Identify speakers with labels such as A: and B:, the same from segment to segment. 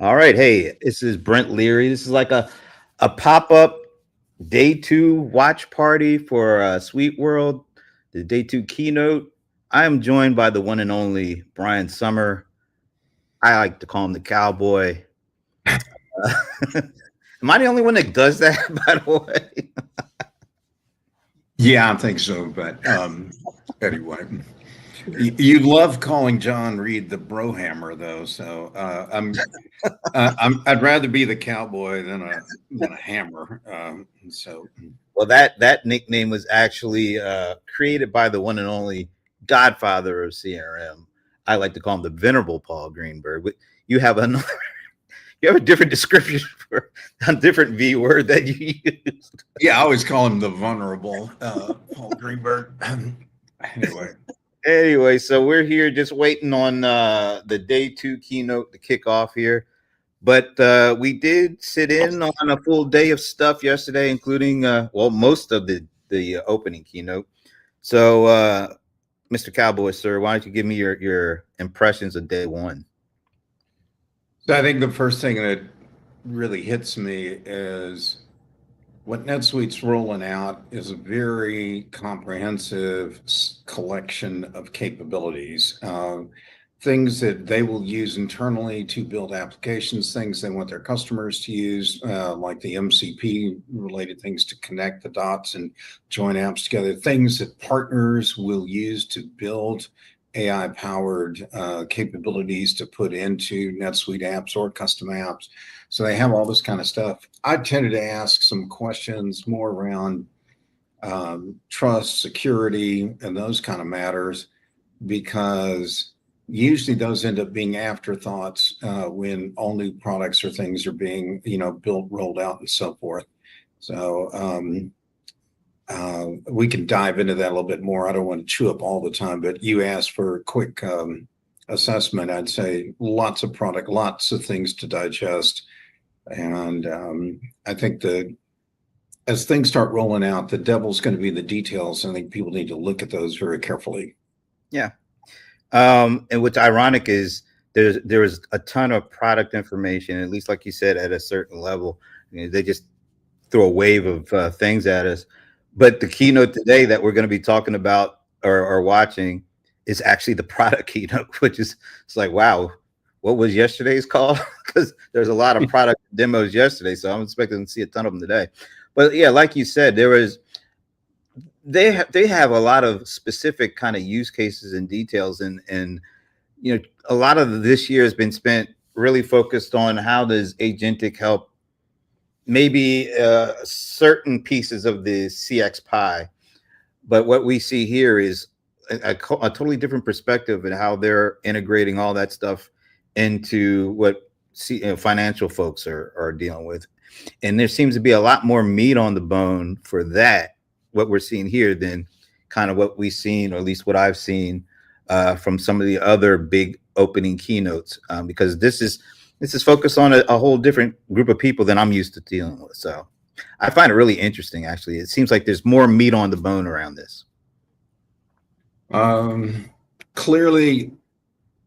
A: All right. Hey, this is Brent Leary. This is like a pop-up day two watch party for SuiteWorld, the day two keynote. I am joined by the one and only Brian Summer. I like to call him the cowboy. Uh, am I the only one that does that, by the way?
B: Yeah, I think so. But anyway, you love calling John Reed the Brohammer, though. So I'd rather be the cowboy than a hammer.
A: Well, that nickname was actually created by the one and only godfather of CRM. I like to call him the venerable Paul Greenberg. But you have another you have a different description for a different V word that you used.
B: Yeah, I always call him the vulnerable Paul Greenberg. Anyway.
A: Anyway, so we're here just waiting on the day two keynote to kick off here. But we did sit in on a full day of stuff yesterday, including most of the opening keynote. So, Mr. Cowboy, sir, why don't you give me your impressions of day one?
B: So I think the first thing that really hits me is what NetSuite's rolling out is a very comprehensive collection of capabilities, things that they will use internally to build applications, things they want their customers to use, like the MCP related things to connect the dots and join apps together, things that partners will use to build AI powered capabilities to put into NetSuite apps or custom apps. So they have all this kind of stuff. I tended to ask some questions more around trust, security, and those kind of matters, because usually those end up being afterthoughts when all new products or things are being, built, rolled out, and so forth. So we can dive into that a little bit more. I don't want to chew up all the time, but you asked for a quick assessment. I'd say lots of product, lots of things to digest. And I think that as things start rolling out, the devil's going to be in the details. I think people need to look at those very carefully.
A: Yeah. And what's ironic is there's a ton of product information, at least like you said, at a certain level. They just throw a wave of things at us. But the keynote today that we're going to be talking about or watching is actually the product keynote, which is it's like, wow, what was yesterday's call? Because there's a lot of product demos yesterday, so I'm expecting to see a ton of them today. But yeah, like you said, they have a lot of specific kind of use cases and details, and a lot of this year has been spent really focused on how does agentic help maybe certain pieces of the CX pie. But what we see here is a totally different perspective and how they're integrating all that stuff into what financial folks are dealing with. And there seems to be a lot more meat on the bone for that, what we're seeing here, than kind of what we've seen, or at least what I've seen from some of the other big opening keynotes, because this is focused on a whole different group of people than I'm used to dealing with. So I find it really interesting, actually. It seems like there's more meat on the bone around this.
B: Clearly,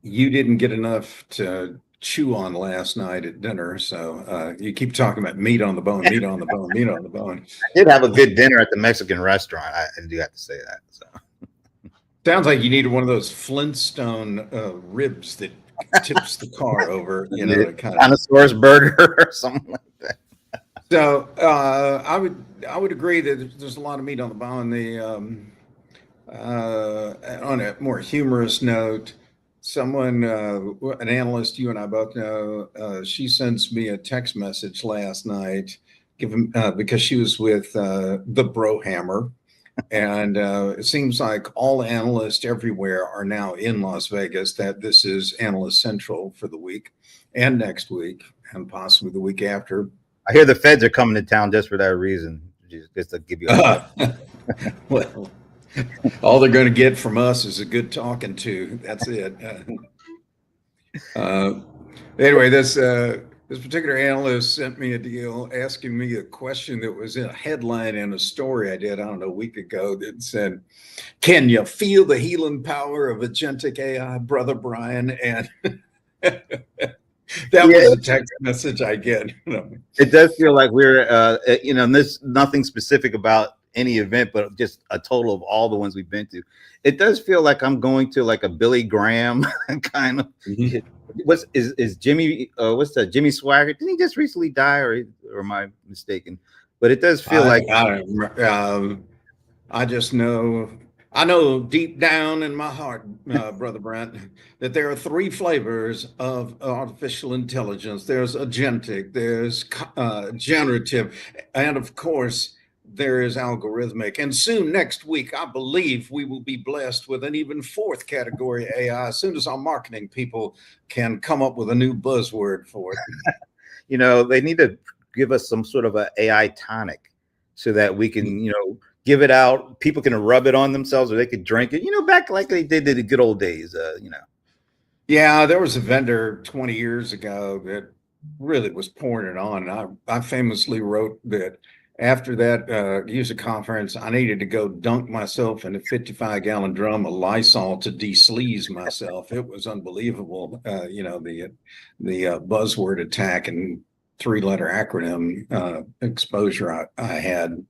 B: you didn't get enough to chew on last night at dinner. So you keep talking about meat on the bone, meat on the bone, meat on the bone.
A: I did have a good dinner at the Mexican restaurant. I do have to say that. So
B: sounds like you needed one of those Flintstone ribs that tips the car over, to kind of
A: dinosaur's burger or something like that.
B: So I would agree that there's a lot of meat on the bone. On a more humorous note, someone, an analyst you and I both know, she sends me a text message last night, because she was with the Brohammer. And it seems like all analysts everywhere are now in Las Vegas, that this is Analyst Central for the week and next week and possibly the week after.
A: I hear the feds are coming to town just for that reason, just to give you a
B: well, all they're going to get from us is a good talking to. That's it. Anyway, this particular analyst sent me a deal asking me a question that was in a headline in a story I did, I don't know, a week ago, that said, "Can you feel the healing power of agentic AI, Brother Brian?" And That
A: Yeah,
B: was the text message I get.
A: it does feel like we're, and there's nothing specific about any event, but just a total of all the ones we've been to. It does feel like I'm going to like a Billy Graham kind of.
B: Mhm.
A: What's is Jimmy? What's that? Jimmy Swagger? Didn't he just recently die, or am I mistaken? But it does feel like
B: I don't remember. I just know, I know deep down in my heart, Brother Brent, that there are three flavors of artificial intelligence. There's agentic, there's generative, and of course, there is algorithmic. And soon next week, I believe we will be blessed with an even fourth category AI as soon as our marketing people can come up with a new buzzword for it.
A: they need to give us some sort of a AI tonic so that we can, give it out. People can rub it on themselves or they could drink it, back like they did in the good old days.
B: Yeah, there was a vendor 20 years ago that really was pouring it on. And I famously wrote that after that user conference, I needed to go dunk myself in a 55-gallon drum of Lysol to de-sleaze myself. It was unbelievable. The buzzword attack and three-letter acronym exposure I had.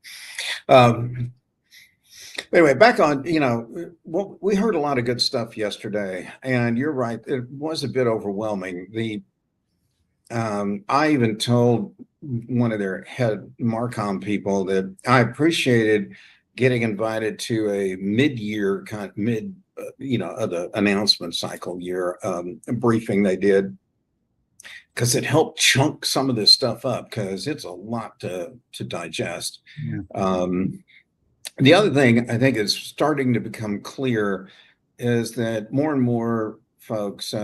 B: Anyway, back on, well, we heard a lot of good stuff yesterday, and you're right, it was a bit overwhelming. I even told one of their head Marcom people that I appreciated getting invited to a mid-year kind of of the announcement cycle year briefing they did, because it helped chunk some of this stuff up because it's a lot to digest.
A: Yeah.
B: The other thing I think is starting to become clear is that more and more folks,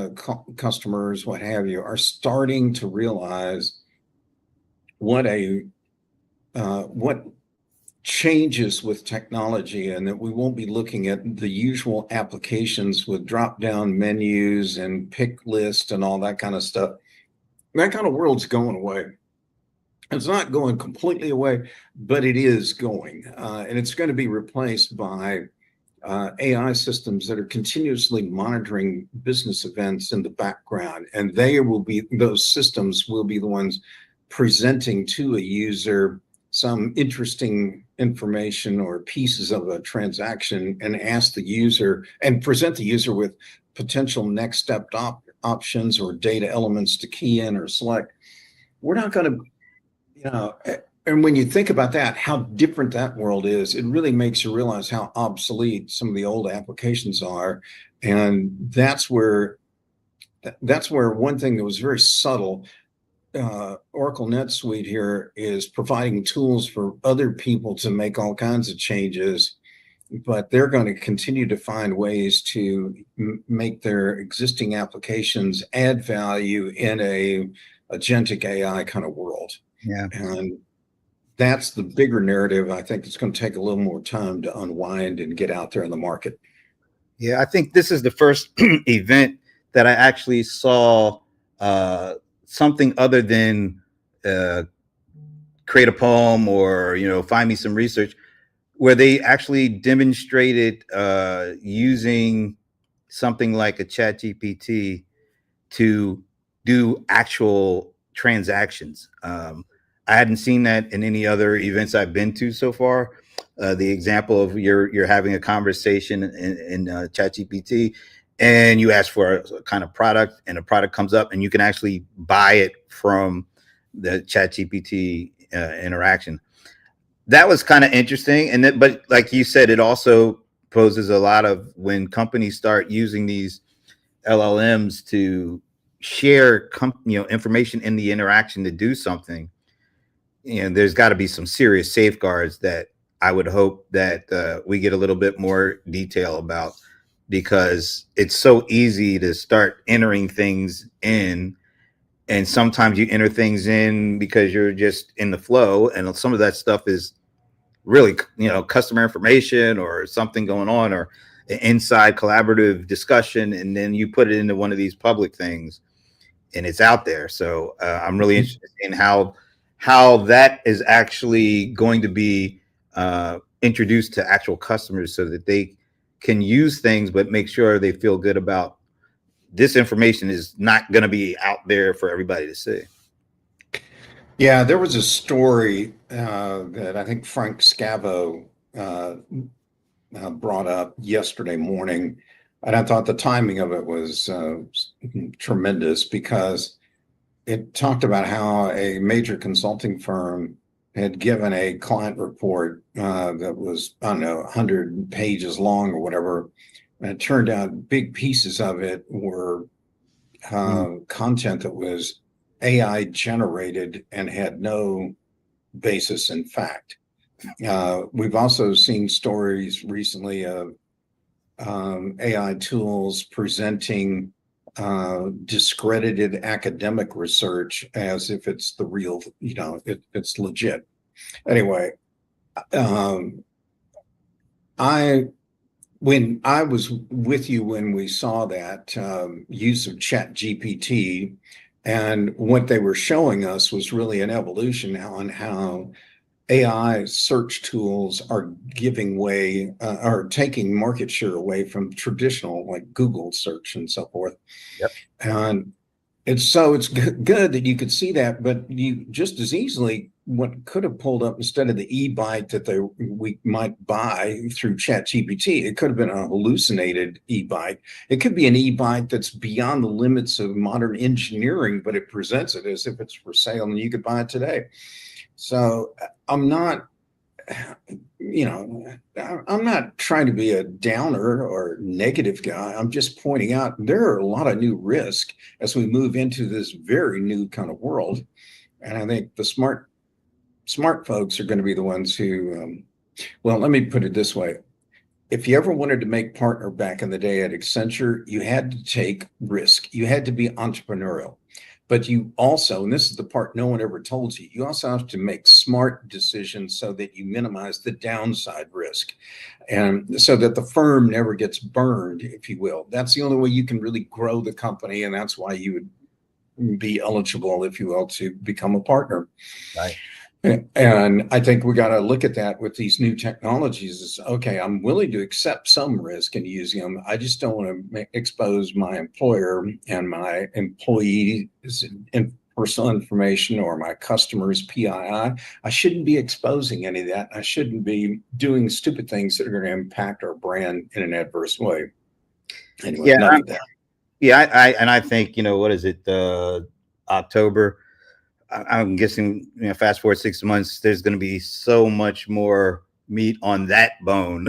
B: customers, what have you, are starting to realize what changes with technology, and that we won't be looking at the usual applications with drop-down menus and pick list and all that kind of stuff. That kind of world's going away. It's not going completely away, but it is going, and it's going to be replaced by AI systems that are continuously monitoring business events in the background, and those systems will be the ones presenting to a user some interesting information or pieces of a transaction, and ask the user and present the user with potential next step options or data elements to key in or select. We're not going to and when you think about that, how different that world is, it really makes you realize how obsolete some of the old applications are. And that's where one thing that was very subtle, Oracle NetSuite here is providing tools for other people to make all kinds of changes, but they're going to continue to find ways to make their existing applications add value in a agentic AI kind of world.
A: Yeah.
B: And that's the bigger narrative. I think it's going to take a little more time to unwind and get out there in the market.
A: Yeah, I think this is the first event that I actually saw something other than create a poem or find me some research, where they actually demonstrated using something like a chat GPT to do actual transactions. I hadn't seen that in any other events I've been to so far. The example of you're having a conversation in ChatGPT, and you ask for a kind of product, and a product comes up, and you can actually buy it from the ChatGPT interaction. That was kind of interesting, but like you said, it also poses a lot of when companies start using these LLMs to share information in the interaction to do something. There's got to be some serious safeguards that I would hope that we get a little bit more detail about, because it's so easy to start entering things in, and sometimes you enter things in because you're just in the flow, and some of that stuff is really customer information or something going on, or an inside collaborative discussion, and then you put it into one of these public things and it's out there. So I'm really interested in how that is actually going to be introduced to actual customers, so that they can use things but make sure they feel good about this information is not going to be out there for everybody to see.
B: Yeah, there was a story that I think Frank Scavo brought up yesterday morning, and I thought the timing of it was tremendous because it talked about how a major consulting firm had given a client report that was, I don't know, 100 pages long or whatever. And it turned out big pieces of it were content that was AI generated and had no basis in fact. We've also seen stories recently of AI tools presenting discredited academic research as if it's the real, it's legit. Anyway, when I was with you when we saw that use of Chat GPT, and what they were showing us was really an evolution on how AI search tools are giving way, are taking market share away from traditional like Google search and so forth.
A: Yep.
B: And it's good that you could see that, but you just as easily what could have pulled up instead of the e-bite that we might buy through ChatGPT, it could have been a hallucinated e-bite. It could be an e-bite that's beyond the limits of modern engineering, but it presents it as if it's for sale and you could buy it today. So I'm not, I'm not trying to be a downer or negative guy. I'm just pointing out there are a lot of new risk as we move into this very new kind of world. And I think the smart folks are going to be the ones who, well, let me put it this way. If you ever wanted to make partner back in the day at Accenture, you had to take risk. You had to be entrepreneurial. But you also, and this is the part no one ever told you, you also have to make smart decisions so that you minimize the downside risk and so that the firm never gets burned, if you will. That's the only way you can really grow the company. And that's why you would be eligible, if you will, to become a partner.
A: Right.
B: And I think we got to look at that with these new technologies. Is okay, I'm willing to accept some risk in using them. I just don't want to expose my employer and my employees in personal information or my customers' PII. I shouldn't be exposing any of that. I shouldn't be doing stupid things that are going to impact our brand in an adverse way. Anyway,
A: I think, what is it, October? I'm guessing, fast forward 6 months, there's going to be so much more meat on that bone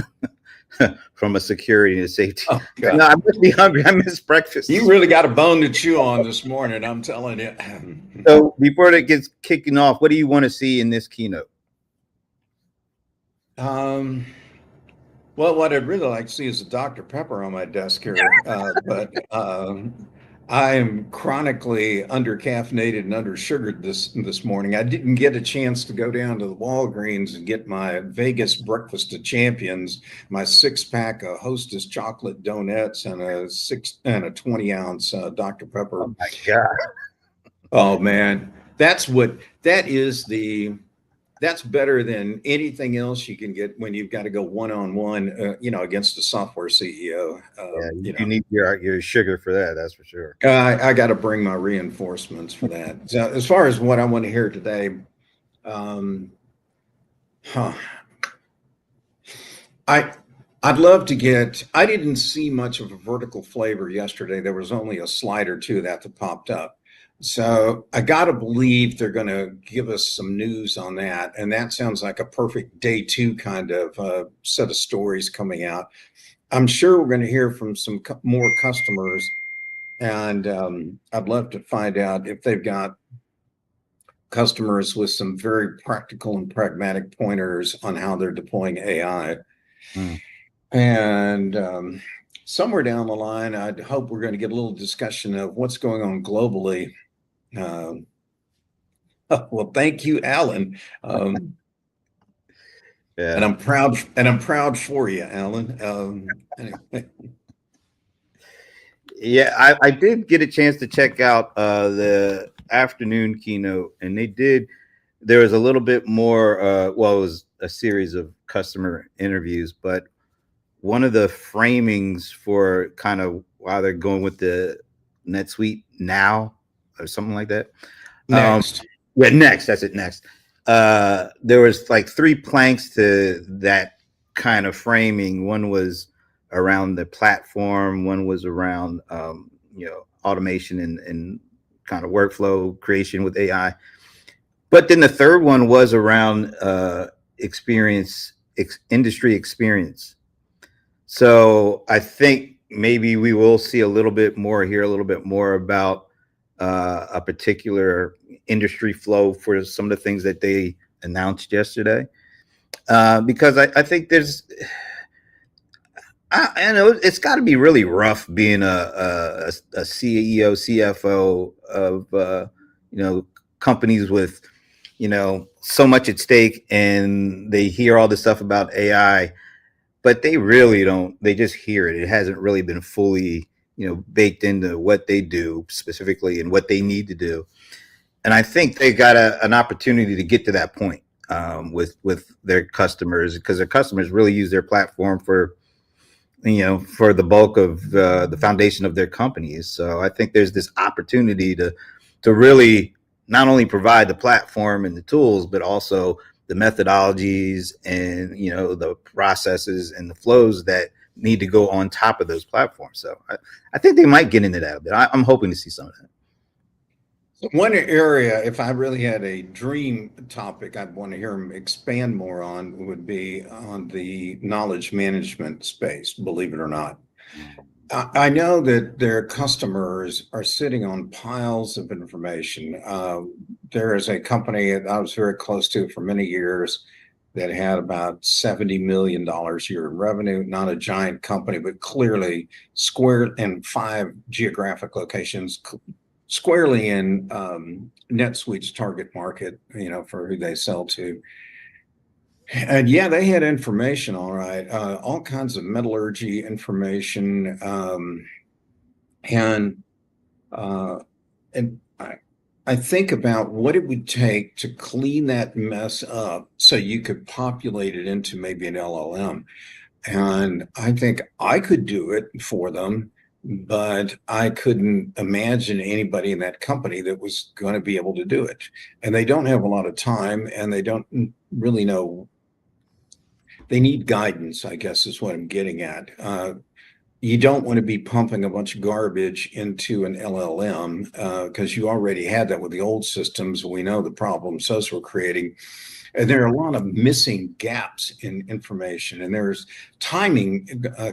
A: from a security and safety.
B: Oh, God.
A: No, I must be hungry. I missed breakfast.
B: You really got a bone to chew on this morning, I'm telling you.
A: So before that gets kicking off, what do you want to see in this keynote?
B: Well, what I'd really like to see is a Dr. Pepper on my desk here, but I am chronically under-caffeinated and under-sugared this morning. I didn't get a chance to go down to the Walgreens and get my Vegas Breakfast of Champions, my 6-pack of Hostess chocolate donuts and a 20-ounce Dr. Pepper.
A: Oh my God!
B: Oh man, that's better than anything else you can get when you've got to go one-on-one, against a software CEO.
A: You need your sugar for that. That's for sure.
B: I got to bring my reinforcements for that. So as far as what I want to hear today, I'd love to get. I didn't see much of a vertical flavor yesterday. There was only a slide or two that popped up. So I got to believe they're going to give us some news on that. And that sounds like a perfect day 2 kind of set of stories coming out. I'm sure we're going to hear from some more customers. And I'd love to find out if they've got customers with some very practical and pragmatic pointers on how they're deploying AI. And somewhere down the line, I'd hope we're going to get a little discussion of what's going on globally. Well, thank you, Alan. And I'm proud for you, Alan. Anyway.
A: Yeah, I did get a chance to check out the afternoon keynote, and there was a little bit more, it was a series of customer interviews, but one of the framings for kind of why they're going with the NetSuite Now or something like that.
B: Next.
A: Yeah, next. That's it. Next. There was like three planks to that kind of framing. One was around the platform. One was around automation and kind of workflow creation with AI. But then the third one was around industry experience. So I think maybe we will see a little bit more here, a little bit more about a particular industry flow for some of the things that they announced yesterday. Because I think I know it's got to be really rough being a CEO, CFO of companies with so much at stake, and they hear all this stuff about AI, but they really don't. They just hear it. It hasn't really been fully baked into what they do specifically and what they need to do. And I think they got an opportunity to get to that point with their customers, because their customers really use their platform for the bulk of the foundation of their companies. So I think there's this opportunity to really not only provide the platform and the tools, but also the methodologies and the processes and the flows that need to go on top of those platforms. So I think they might get into that a bit. I'm hoping to see some of that.
B: One area, if I really had a dream topic I'd want to hear them expand more on, would be on the knowledge management space, believe it or not. I know that their customers are sitting on piles of information. There is a company that I was very close to for many years that had about $70 million a year in revenue, not a giant company, but clearly square in 5 geographic locations, squarely in NetSuite's target market, for who they sell to. And yeah, they had information, all right, all kinds of metallurgy information, and I think about what it would take to clean that mess up so you could populate it into maybe an LLM. And I think I could do it for them, but I couldn't imagine anybody in that company that was going to be able to do it. And they don't have a lot of time, and they don't really know. They need guidance, I guess, is what I'm getting at. You don't want to be pumping a bunch of garbage into an LLM because you already had that with the old systems. We know the problems those were creating. And there are a lot of missing gaps in information, and there's timing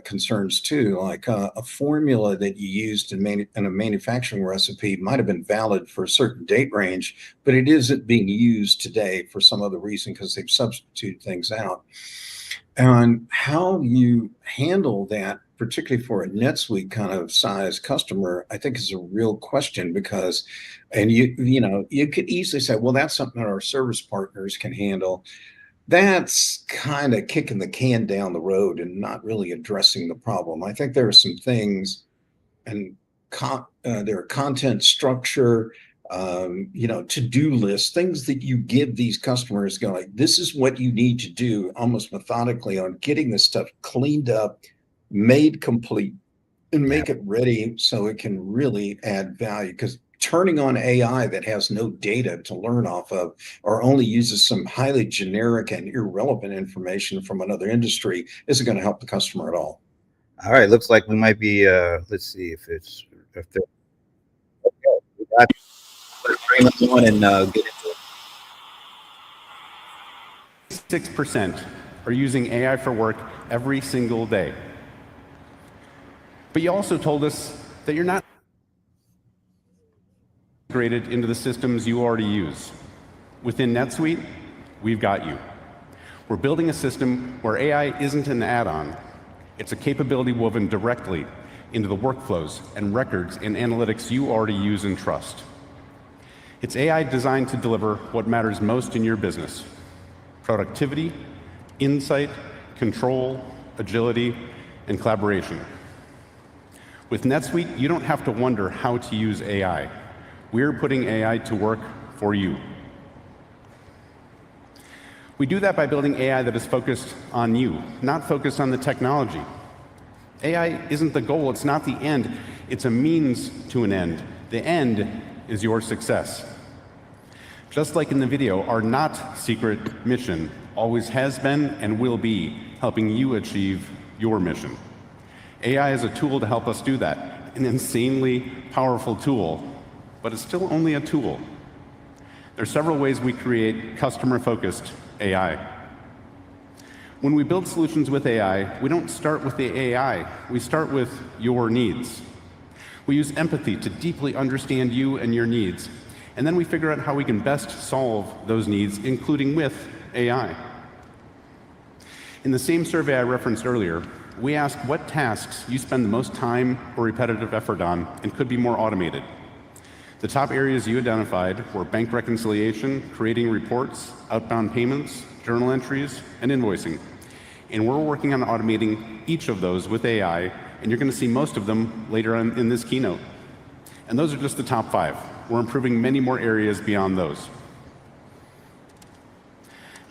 B: concerns too. Like a formula that you used in a manufacturing recipe might have been valid for a certain date range, but it isn't being used today for some other reason because they've substituted things out. And how you handle that, particularly for a NetSuite kind of size customer, I think is a real question, because, and you could easily say, well, that's something that our service partners can handle. That's kind of kicking the can down the road and not really addressing the problem. I think there are some things, and there are content structure, to-do lists, things that you give these customers, go like, this is what you need to do almost methodically on getting this stuff cleaned up, made complete, and make it ready so it can really add value. Because turning on AI that has no data to learn off of, or only uses some highly generic and irrelevant information from another industry, isn't going to help the customer at all.
A: All right, looks like we might be let's see if they're okay. We got bring them on and get into it.
C: 6% are using AI for work every single day. But you also told us that you're not integrated into the systems you already use. Within NetSuite, we've got you. We're building a system where AI isn't an add-on. It's a capability woven directly into the workflows and records and analytics you already use and trust. It's AI designed to deliver what matters most in your business: productivity, insight, control, agility, and collaboration. With NetSuite, you don't have to wonder how to use AI. We're putting AI to work for you. We do that by building AI that is focused on you, not focused on the technology. AI isn't the goal, it's not the end, it's a means to an end. The end is your success. Just like in the video, our not secret mission always has been and will be helping you achieve your mission. AI is a tool to help us do that, an insanely powerful tool, but it's still only a tool. There are several ways we create customer-focused AI. When we build solutions with AI, we don't start with the AI, we start with your needs. We use empathy to deeply understand you and your needs, and then we figure out how we can best solve those needs, including with AI. In the same survey I referenced earlier, we asked what tasks you spend the most time or repetitive effort on and could be more automated. The top areas you identified were bank reconciliation, creating reports, outbound payments, journal entries, and invoicing. And we're working on automating each of those with AI, and you're going to see most of them later on in this keynote. And those are just the top 5. We're improving many more areas beyond those.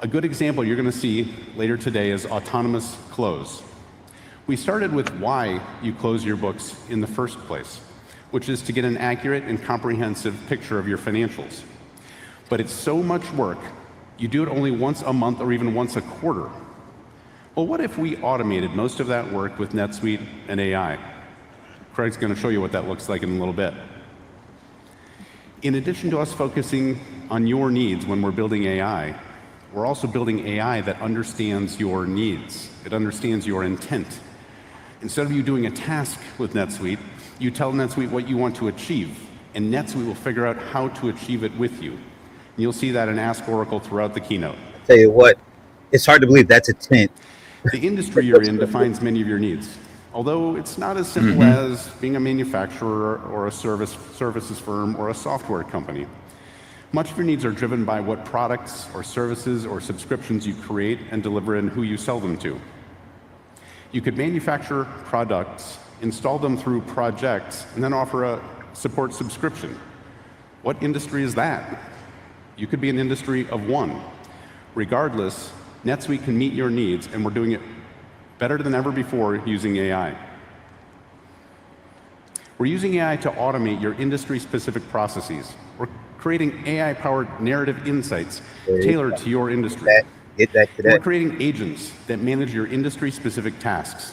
C: A good example you're going to see later today is autonomous close. We started with why you close your books in the first place, which is to get an accurate and comprehensive picture of your financials. But it's so much work, you do it only once a month or even once a quarter. Well, what if we automated most of that work with NetSuite and AI? Craig's going to show you what that looks like in a little bit. In addition to us focusing on your needs when we're building AI, we're also building AI that understands your needs. It understands your intent. Instead of you doing a task with NetSuite, you tell NetSuite what you want to achieve, and NetSuite will figure out how to achieve it with you. And you'll see that in Ask Oracle throughout the keynote.
A: I'll tell you what, it's hard to believe that's a tent.
C: The industry you're in defines many of your needs, although it's not as simple as being a manufacturer or a services firm or a software company. Much of your needs are driven by what products or services or subscriptions you create and deliver and who you sell them to. You could manufacture products, install them through projects, and then offer a support subscription. What industry is that? You could be an industry of one. Regardless, NetSuite can meet your needs, and we're doing it better than ever before using AI. We're using AI to automate your industry-specific processes. We're creating AI-powered narrative insights tailored to your industry. We're creating agents that manage your industry-specific tasks.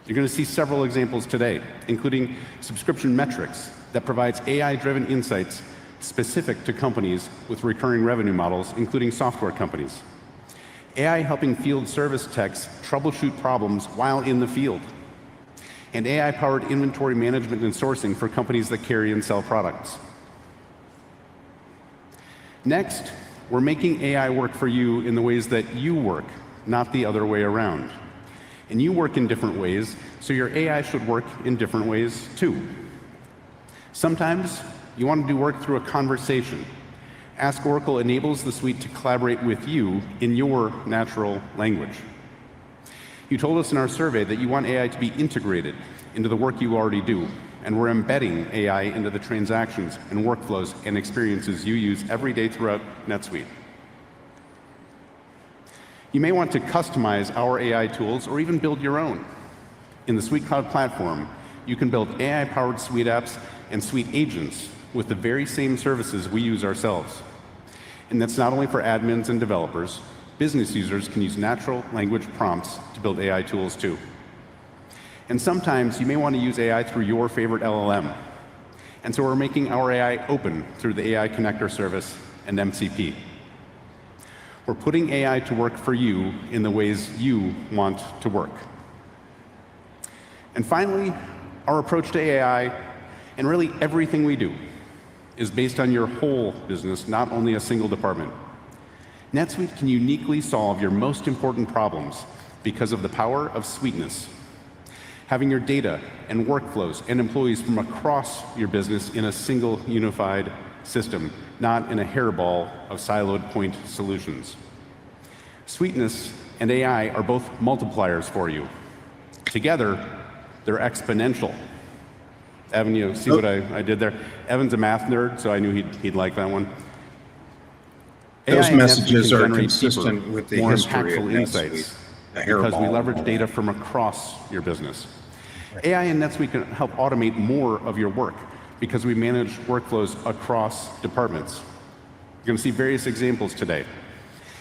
C: You're going to see several examples today, including subscription metrics that provides AI-driven insights specific to companies with recurring revenue models, including software companies. AI helping field service techs troubleshoot problems while in the field. And AI-powered inventory management and sourcing for companies that carry and sell products. Next, we're making AI work for you in the ways that you work, not the other way around. And you work in different ways, so your AI should work in different ways too. Sometimes you want to do work through a conversation. Ask Oracle enables the suite to collaborate with you in your natural language. You told us in our survey that you want AI to be integrated into the work you already do, and we're embedding AI into the transactions and workflows and experiences you use every day throughout NetSuite. You may want to customize our AI tools or even build your own. In the Suite Cloud platform, you can build AI-powered Suite apps and Suite agents with the very same services we use ourselves. And that's not only for admins and developers. Business users can use natural language prompts to build AI tools too. And sometimes you may want to use AI through your favorite LLM. And so we're making our AI open through the AI Connector service and MCP. We're putting AI to work for you in the ways you want to work. And finally, our approach to AI, and really everything we do, is based on your whole business, not only a single department. NetSuite can uniquely solve your most important problems because of the power of sweetness. Having your data and workflows and employees from across your business in a single unified system, not in a hairball of siloed point solutions. Sweetness and AI are both multipliers for you. Together, they're exponential. Evan, you see what I did there? Evan's a math nerd, so I knew he'd like that one.
B: Those
C: AI
B: messages
C: can
B: are
C: generate
B: consistent
C: deeper,
B: with the
C: more
B: history of
C: impactful insights
B: NetSuite.
C: because we leverage data from across your business. AI and NetSuite can help automate more of your work because we manage workflows across departments. You're going to see various examples today,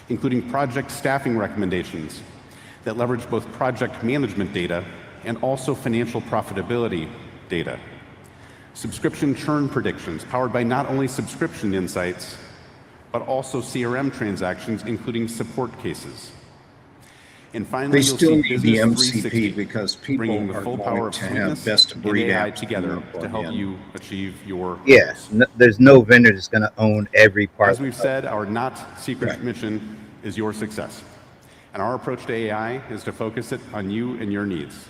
C: including project staffing recommendations that leverage both project management data and also financial profitability data. Subscription churn predictions powered by not only subscription insights, but also CRM transactions, including support cases. And finally,
B: They
C: you'll
B: still
C: see
B: need the
C: Business
B: MCP
C: 360,
B: because people
C: bringing the
B: are
C: full
B: going
C: power of
B: to have
C: sweetness
B: best of
C: and
B: breed
C: AI
B: apps
C: together
B: to
C: to help
B: plug in.
C: you achieve your
A: Yeah,
C: goals.
A: there's no vendor that's going to own every part.
C: As we've said, our not secret
B: Right.
C: mission is your success. And our approach to AI is to focus it on you and your needs.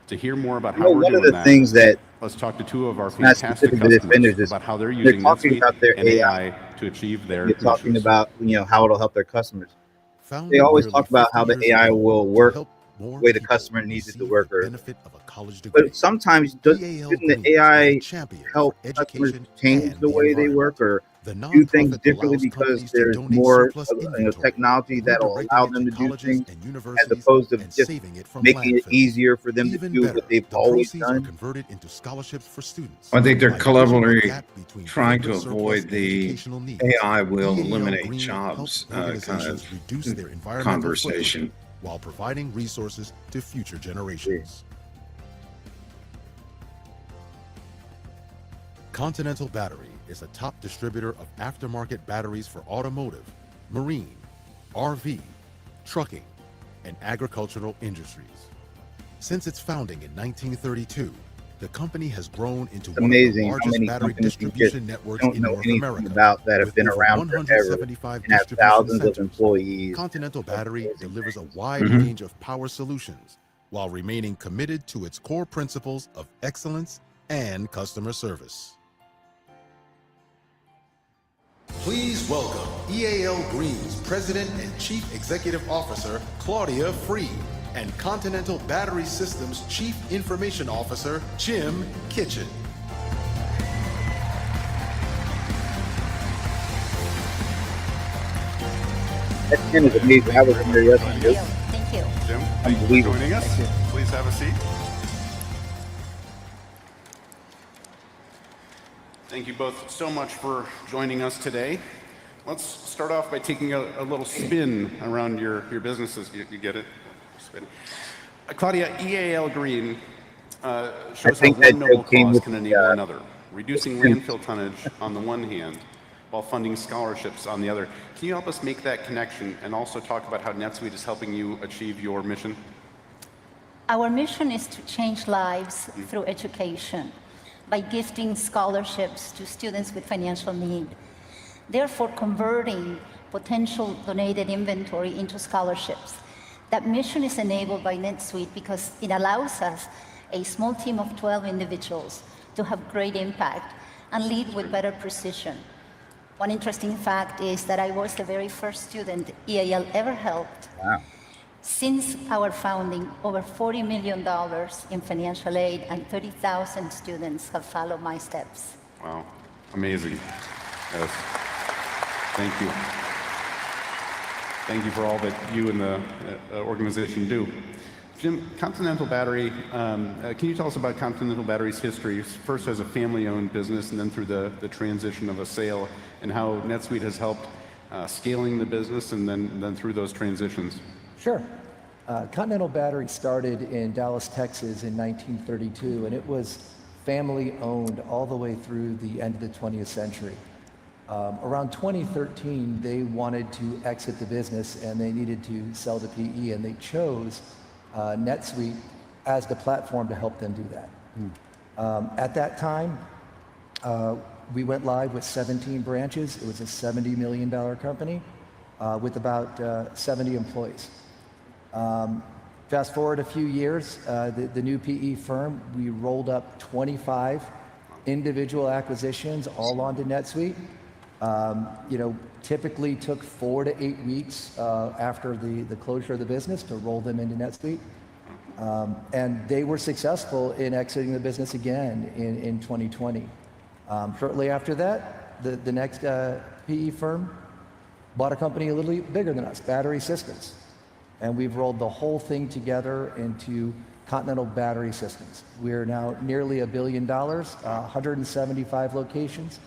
C: To hear more about how we're
A: One of
C: doing
A: the things that
C: let's talk to two of our
A: not
C: fantastic
A: specific to this vendor
C: customers
A: is
C: about how they're
A: they're
C: using
A: talking
C: NetSuite
A: about their
C: and
A: AI.
C: AI to achieve their
A: You're talking
C: missions.
A: about how it'll help their customers. They
D: Founded
A: always
D: nearly
A: talk about
D: 50
A: how the
D: years
A: AI
D: ago
A: will
D: to
A: work
D: help more
A: the way the
D: people
A: customer needs it to
D: receive
A: work,
D: the
A: or
D: benefit of a college degree.
A: but sometimes
D: EAL
A: shouldn't the
D: Green is a
A: AI
D: champion
A: help
D: for
A: customers
D: education
A: change
D: and
A: the
D: the
A: way they work,
D: environment.
A: or
D: The
A: do things
D: nonprofit
A: differently
D: allows
A: because
D: companies to
A: there's
D: donate
A: more
D: surplus inventory,
A: technology that'll
D: redirecting
A: allow
D: it
A: them
D: to
A: to do
D: colleges
A: things
D: and
A: as
D: universities
A: opposed to
D: and
A: just
D: saving it from
A: making it
D: landfill.
A: easier for them to
D: Even
A: do
D: better,
A: what they've
D: the
A: always
D: proceeds are
A: done?
D: converted into scholarships for students.
B: I think they're
D: By bridging the
B: cleverly
D: gap between
B: trying to
D: federal surplus
B: avoid
D: and
B: the
D: educational needs.
B: AI will
D: EAL
B: eliminate
D: Green
B: jobs
D: helps
B: kind
D: organizations
B: of
D: reduce their environmental
B: conversation.
D: footprint while providing resources to future generations. Continental Battery is a top distributor of aftermarket batteries for automotive, marine, RV, trucking, and agricultural industries. Since its founding in 1932, the company has grown into
A: It's
D: one of the
A: amazing how
D: largest
A: many
D: battery
A: companies you
D: distribution
A: just
D: networks
A: don't
D: in
A: know
D: North
A: anything
D: America.
A: about that have
D: With
A: been
D: over
A: around forever
D: 175
A: and have
D: distribution
A: thousands of
D: centers,
A: employees.
D: Continental Battery delivers a
A: things.
D: wide range of power solutions while remaining committed to its core principles of excellence and customer service. Please welcome EAL Green's President and Chief Executive Officer, Claudia Freed, and Continental Battery Systems Chief Information Officer, Jim Kitchen.
A: That pen is amazing. I was in there yesterday.
E: Thank you.
C: Jim, thank you for
A: Unbelievable.
C: joining us. Please have a seat. Thank you both so much for joining us today. Let's start off by taking a little spin around your businesses. You get it? Spin. Claudia, EAL Green shows how
A: think that
C: one noble
A: joke came
C: cause
A: with
C: can
A: the,
C: enable another, reducing landfill tonnage on the one hand, while funding scholarships on the other. Can you help us make that connection and also talk about how NetSuite is helping you achieve your mission?
E: Our mission is to change lives through education by gifting scholarships to students with financial need, therefore converting potential donated inventory into scholarships. That mission is enabled by NetSuite because it allows us, a small team of 12 individuals, to have great impact and lead with better precision. One interesting fact is that I was the very first student EAL ever helped.
A: Wow.
E: Since our founding, over $40 million in financial aid and 30,000 students have followed my steps.
C: Wow, amazing. Yes. Thank you. Thank you for all that you and the organization do. Jim, Continental Battery, can you tell us about Continental Battery's history, first as a family-owned business and then through the transition of a sale, and how NetSuite has helped scaling the business and then through those transitions?
F: Sure. Continental Battery started in Dallas, Texas in 1932, and it was family-owned all the way through the end of the 20th century. Around 2013, they wanted to exit the business and they needed to sell to PE, and they chose NetSuite as the platform to help them do that. At that time, we went live with 17 branches. It was a $70 million company with about 70 employees. Fast forward a few years, the new PE firm, we rolled up 25 individual acquisitions all onto NetSuite. Typically took 4 to 8 weeks after the closure of the business to roll them into NetSuite. And they were successful in exiting the business again in 2020. Shortly after that, the next PE firm bought a company a little bigger than us, Battery Systems. And we've rolled the whole thing together into Continental Battery Systems. We're now nearly $1 billion, 175 locations,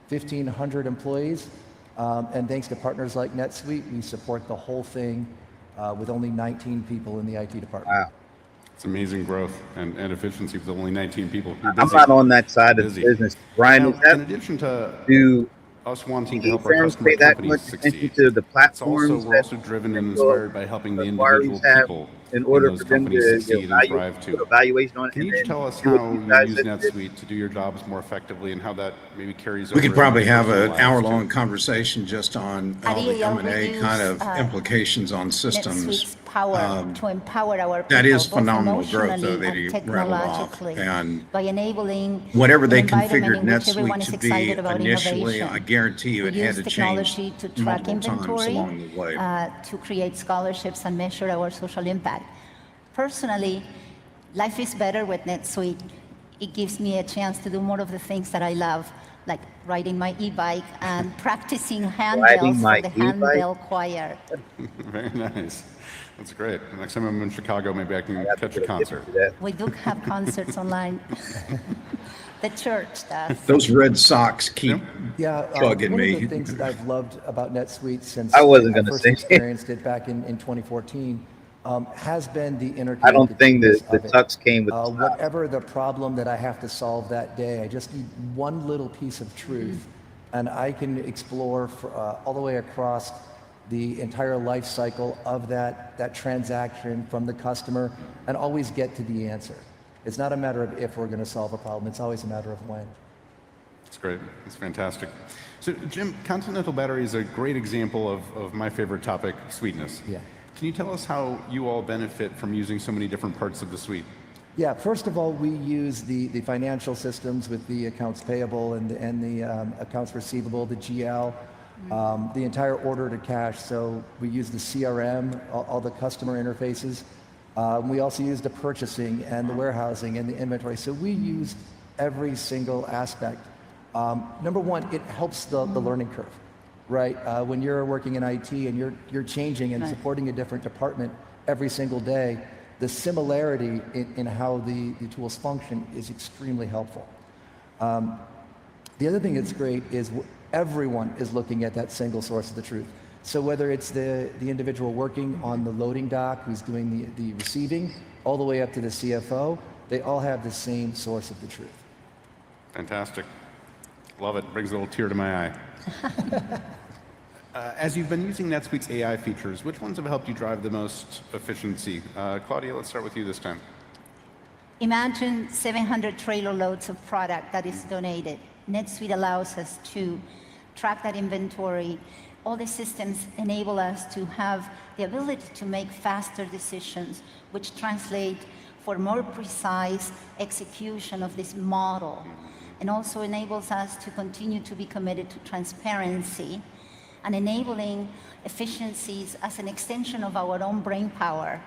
F: 1,500 employees, and thanks to partners like NetSuite, we support the whole thing with only 19 people in the IT department.
A: Wow.
C: It's amazing growth and efficiency with only 19 people. You're
A: I'm
C: busy.
A: not on that side of
C: Busy.
A: the business. Brian,
C: Now,
A: is that
C: in addition to
A: do
C: us wanting to
A: PE
C: help our
A: firms
C: customer
A: pay that
C: companies
A: much attention
C: succeed,
A: to the
C: it's
A: platforms
C: also, we're
A: that
C: also driven and
A: potential
C: inspired by helping the
A: acquirees
C: individual
A: have
C: people
A: in
C: in
A: order
C: those
A: for them
C: companies
A: to
C: succeed and
A: put
C: thrive too.
A: evaluation on it?
C: Can you
A: and
C: just
A: then
C: tell us
A: do what
C: how
A: you
C: you
A: guys
C: use
A: did?
C: NetSuite to do your jobs more effectively and how that maybe carries over?
B: We could
C: into
B: probably have
C: personal
B: an
C: lives, too?
B: hour-long conversation just on
E: At
B: all the
E: EAL, we
B: M&A kind
E: use,
B: of implications on systems.
E: NetSuite's power to empower our people,
B: That is
E: both
B: phenomenal growth, though,
E: emotionally
B: that
E: and
B: he rattled off.
E: technologically,
B: And
E: by enabling
B: whatever
E: an
B: they
E: environment
B: configured
E: in which everyone
B: NetSuite
E: is
B: to be
E: excited about
B: initially,
E: innovation.
B: I guarantee you
E: We
B: it had
E: use
B: to change
E: technology to track
B: multiple times
E: inventory,
B: along the way.
E: to create scholarships and measure our social impact. Personally, life is better with NetSuite. It gives me a chance to do more of the things that I love, like riding my e-bike and practicing handbells
A: my
E: for the
A: e-bike?
E: handbell choir.
C: Very nice. That's great. Next time I'm in Chicago, maybe I can catch a concert.
E: We do have concerts online. The church does.
B: Those Red Sox keep
F: Yeah,
B: bugging
F: one
B: me.
F: of the things that I've loved about NetSuite since
A: I wasn't gonna
F: first
A: say it.
F: experienced it back in 2014 has been the interconnectedness
A: I don't think that the
F: of it.
A: tux came with the stop.
F: Whatever the problem that I have to solve that day, I just need one little piece of truth, and I can explore all the way across the entire life cycle of that transaction from the customer and always get to the answer. It's not a matter of if we're going to solve a problem, it's always a matter of when.
C: That's great. That's fantastic. So, Jim, Continental Battery is a great example of my favorite topic, sweetness.
F: Yeah.
C: Can you tell us how you all benefit from using so many different parts of the suite?
F: Yeah, first of all, we use the financial systems with the accounts payable and the accounts receivable, the GL, the entire order to cash. So we use the CRM, all the customer interfaces. We also use the purchasing and the warehousing and the inventory. So we use every single aspect. Number one, it helps the learning curve, right? When you're working in IT and you're changing and supporting a different department every single day, the similarity in how the tools function is extremely helpful. The other thing that's great is everyone is looking at that single source of the truth. So whether it's the individual working on the loading dock who's doing the receiving, all the way up to the CFO, they all have the same source of the truth.
C: Fantastic. Love it. Brings a little tear to my eye. As you've been using NetSuite's AI features, which ones have helped you drive the most efficiency? Claudia, let's start with you this time.
E: Imagine 700 trailer loads of product that is donated. NetSuite allows us to track that inventory. All the systems enable us to have the ability to make faster decisions, which translate for more precise execution of this model, and also enables us to continue to be committed to transparency and enabling efficiencies as an extension of our own brain power.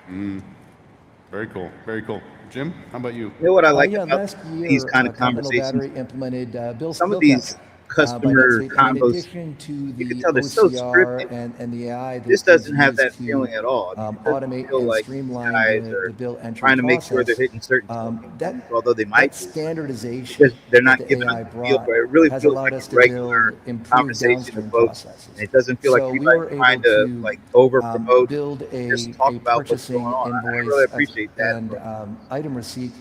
C: Very cool. Very cool. Jim, how about you?
A: You know what I like
F: Yeah,
A: about
F: last year,
A: these kind of
F: Continental
A: conversations?
F: Battery implemented
A: Some of
F: bill
A: these
F: capture, by
A: customer
F: NetSuite. And in
A: combos,
F: addition to the
A: you can tell they're so
F: OCR
A: scripted.
F: and the AI,
A: This
F: that is
A: doesn't have
F: used
A: that
F: to,
A: feeling at all. I mean, it doesn't
F: automate
A: feel
F: and
A: like
F: streamline
A: guys
F: the
A: are
F: bill entry
A: trying to make sure they're
F: process.
A: hitting certain
F: That
A: although they might
F: that
A: be.
F: standardization
A: Because they're not
F: that the
A: giving
F: AI
A: us a feel
F: brought
A: for it. It really
F: has
A: feels
F: allowed
A: like
F: us
A: a
F: to
A: regular
F: build improved
A: conversation
F: downstream
A: of folks.
F: processes.
A: And it doesn't feel like
F: So
A: you
F: we
A: guys
F: were
A: are trying
F: able
A: to like over promote,
F: build
A: just
F: a
A: talk about what's
F: purchasing
A: going on. I
F: invoice
A: really appreciate that.
F: and item receipt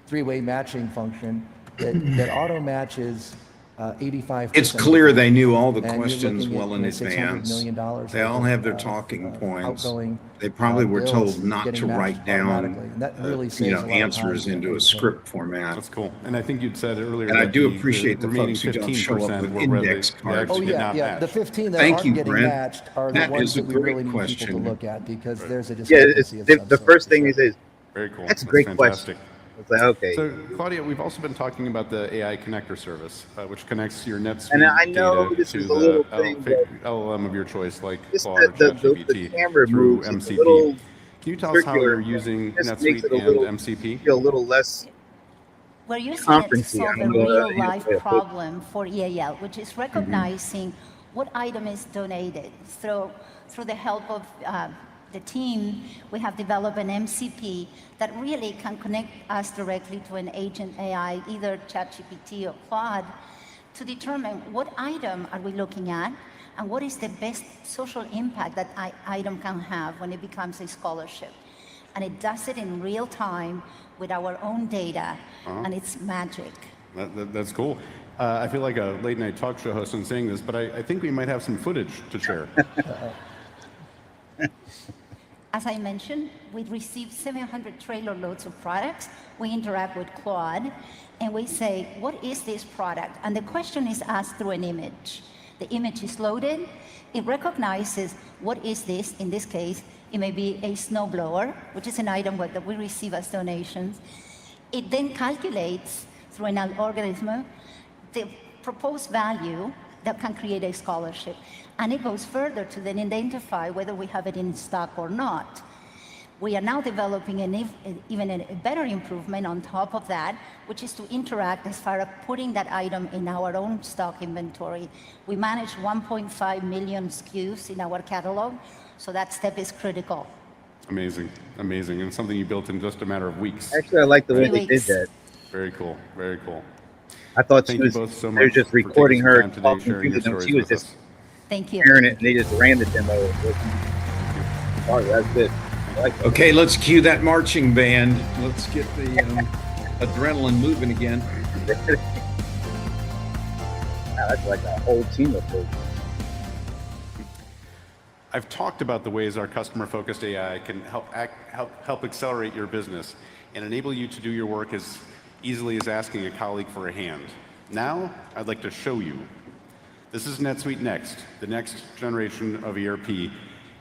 F: three-way matching function that auto matches 85%.
B: It's clear they knew all the
F: And you're
B: questions
F: looking at,
B: well in
F: $600
B: advance.
F: million
B: They all
F: of,
B: have their talking points.
F: outgoing,
B: They probably were
F: bills
B: told not
F: getting
B: to
F: matched
B: write down,
F: automatically. And that really saves a lot of
B: answers
F: time
B: into a
F: and
B: script format.
C: That's cool. And I think you'd said earlier
B: And I
C: that
B: do
C: the
B: appreciate the
C: remaining
B: folks who don't show up
C: 15%
B: with
C: were where
B: index
C: they
B: cards.
C: actually
F: Oh,
C: did
F: yeah,
C: not
F: yeah.
C: match.
F: The 15 that
B: Thank
F: aren't
B: you,
F: getting
B: Brent.
F: matched are the
B: That
F: ones
B: is a
F: that we
B: great
F: really need people
B: question.
F: to look at because there's a
A: Yeah, it's,
F: discrepancy of some
A: the
F: sort.
A: first thing is
C: Very cool.
A: that's a
C: That's
A: great
C: fantastic.
A: question. It's like, okay.
C: So, Claudia, we've also been talking about the AI connector service, which connects your NetSuite
A: And I know
C: data
A: this
C: to
A: is a
C: the
A: little thing, but
C: LLM of your choice, like
A: just
C: Claude or
A: the
C: ChatGPT,
A: camera
C: through
A: moves, it's a
C: MCP.
A: little
C: Can you tell us how
A: circular.
C: you're using
A: Just makes
C: NetSuite
A: it a little
C: and MCP?
A: feel a little less
E: We're using it to
A: conferencey. I
E: solve a
A: don't know
E: real
A: any other
E: life
A: way to put it.
E: problem for EAL, which is recognizing what item is donated through the help of the team, we have developed an MCP that really can connect us directly to an agent AI, either ChatGPT or Claude, to determine what item are we looking at and what is the best social impact that item can have when it becomes a scholarship. And it does it in real time with our own data, and it's magic.
C: That's cool. I feel like a late night talk show host in saying this, but I think we might have some footage to share.
E: As I mentioned, we received 700 trailer loads of products. We interact with Claude, and we say, what is this product? And the question is asked through an image. The image is loaded. It recognizes what is this. In this case, it may be a snowblower, which is an item that we receive as donations. It then calculates through an algorithm the proposed value that can create a scholarship. And it goes further to then identify whether we have it in stock or not. We are now developing even a better improvement on top of that, which is to interact as far as putting that item in our own stock inventory. We manage 1.5 million SKUs in our catalog, so that step is critical.
C: Amazing, amazing, and something you built in just a matter of weeks.
A: Actually, I like the way they did that.
C: Very cool, very cool.
A: I thought
C: Thank
A: she was,
C: you both so
A: they were
C: much
A: just
C: for
A: recording
C: taking
A: her
C: some time today,
A: talking
C: sharing
A: to
C: your
A: them.
C: stories
A: She was
C: with
A: just
C: us.
E: Thank you.
A: hearing it, and they just ran the demo. Oh, that's good. I like that.
B: Okay, let's cue that marching band. Let's get the adrenaline moving again.
A: Wow, that's like a whole team of folks.
C: I've talked about the ways our customer-focused AI can help accelerate your business and enable you to do your work as easily as asking a colleague for a hand. Now, I'd like to show you. This is NetSuite Next, the next generation of ERP,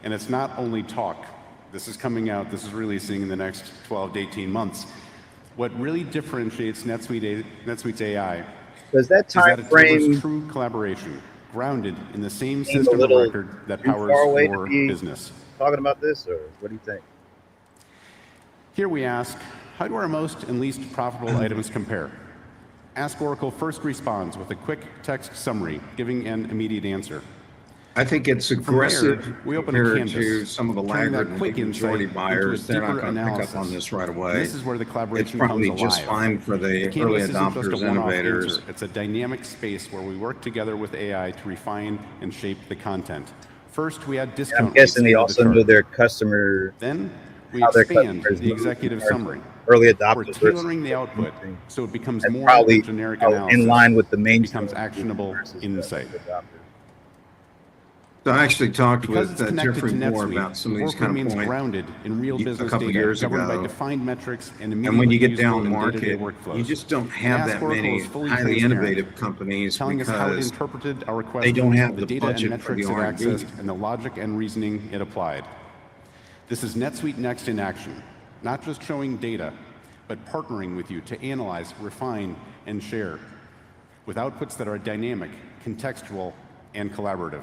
C: and it's not only talk. This is coming out, this is releasing in the next 12 to 18 months. What really differentiates NetSuite's AI
A: Does that
C: is that
A: time
C: it delivers
A: frame
C: true collaboration, grounded in the same
A: seem a
C: system of
A: little
C: record that
A: too
C: powers
A: far away to
C: your
A: be
C: business?
A: talking about this, or what do you think?
C: Here we ask, how do our most and least profitable items compare? Ask Oracle first responds with a quick text summary, giving an immediate answer.
B: I think it's
C: From
B: aggressive
C: there, we open a
B: compared
C: canvas,
B: to some of the
C: turning that
B: laggard and
C: quick
B: big majority
C: insight
B: buyers.
C: into a
B: They're not
C: deeper
B: going to pick up
C: analysis.
B: on this right
C: And
B: away.
C: this is where the
B: It's
C: collaboration
B: probably
C: comes
B: just
C: alive.
B: fine for the
C: The
B: early
C: canvas isn't just a
B: adopters,
C: one-off
B: innovators.
C: answer. It's a dynamic space where we work together with AI to refine and shape the content. First, we add discount
A: I'm guessing they
C: rates into
A: also
C: the
A: know
C: chart.
A: their customer,
C: Then we
A: how their
C: expand
A: customers
C: the
A: move
C: executive
A: as far as
C: summary.
A: early
C: We're
A: adopters
C: tailoring the
A: versus
C: output so it becomes
A: that's
C: more
A: probably
C: than generic analysis.
A: in line with the
C: It
A: mainstream
C: becomes actionable
A: versus the
C: insight.
A: adopters.
B: So I actually talked
C: Because
B: with
C: it's connected
B: Jeffrey
C: to
B: Moore
C: NetSuite,
B: about some of
C: the
B: these
C: work
B: kind
C: remains
B: of points
C: grounded in real
B: a
C: business
B: couple
C: data,
B: years
C: governed by
B: ago.
C: defined metrics and
B: And when you get
C: immediately
B: down
C: usable in day-to-day
B: market,
C: workflows.
B: you just don't
C: And
B: have
C: Ask
B: that
C: Oracle
B: many
C: is fully
B: highly
C: transparent,
B: innovative companies
C: telling us how it
B: because
C: interpreted our
B: they don't
C: questions,
B: have
C: the
B: the
C: data and
B: budget for the
C: metrics it
B: R&D.
C: accessed, and the logic and reasoning it applied. This is NetSuite Next in action, not just showing data, but partnering with you to analyze, refine, and share, with outputs that are dynamic, contextual, and collaborative.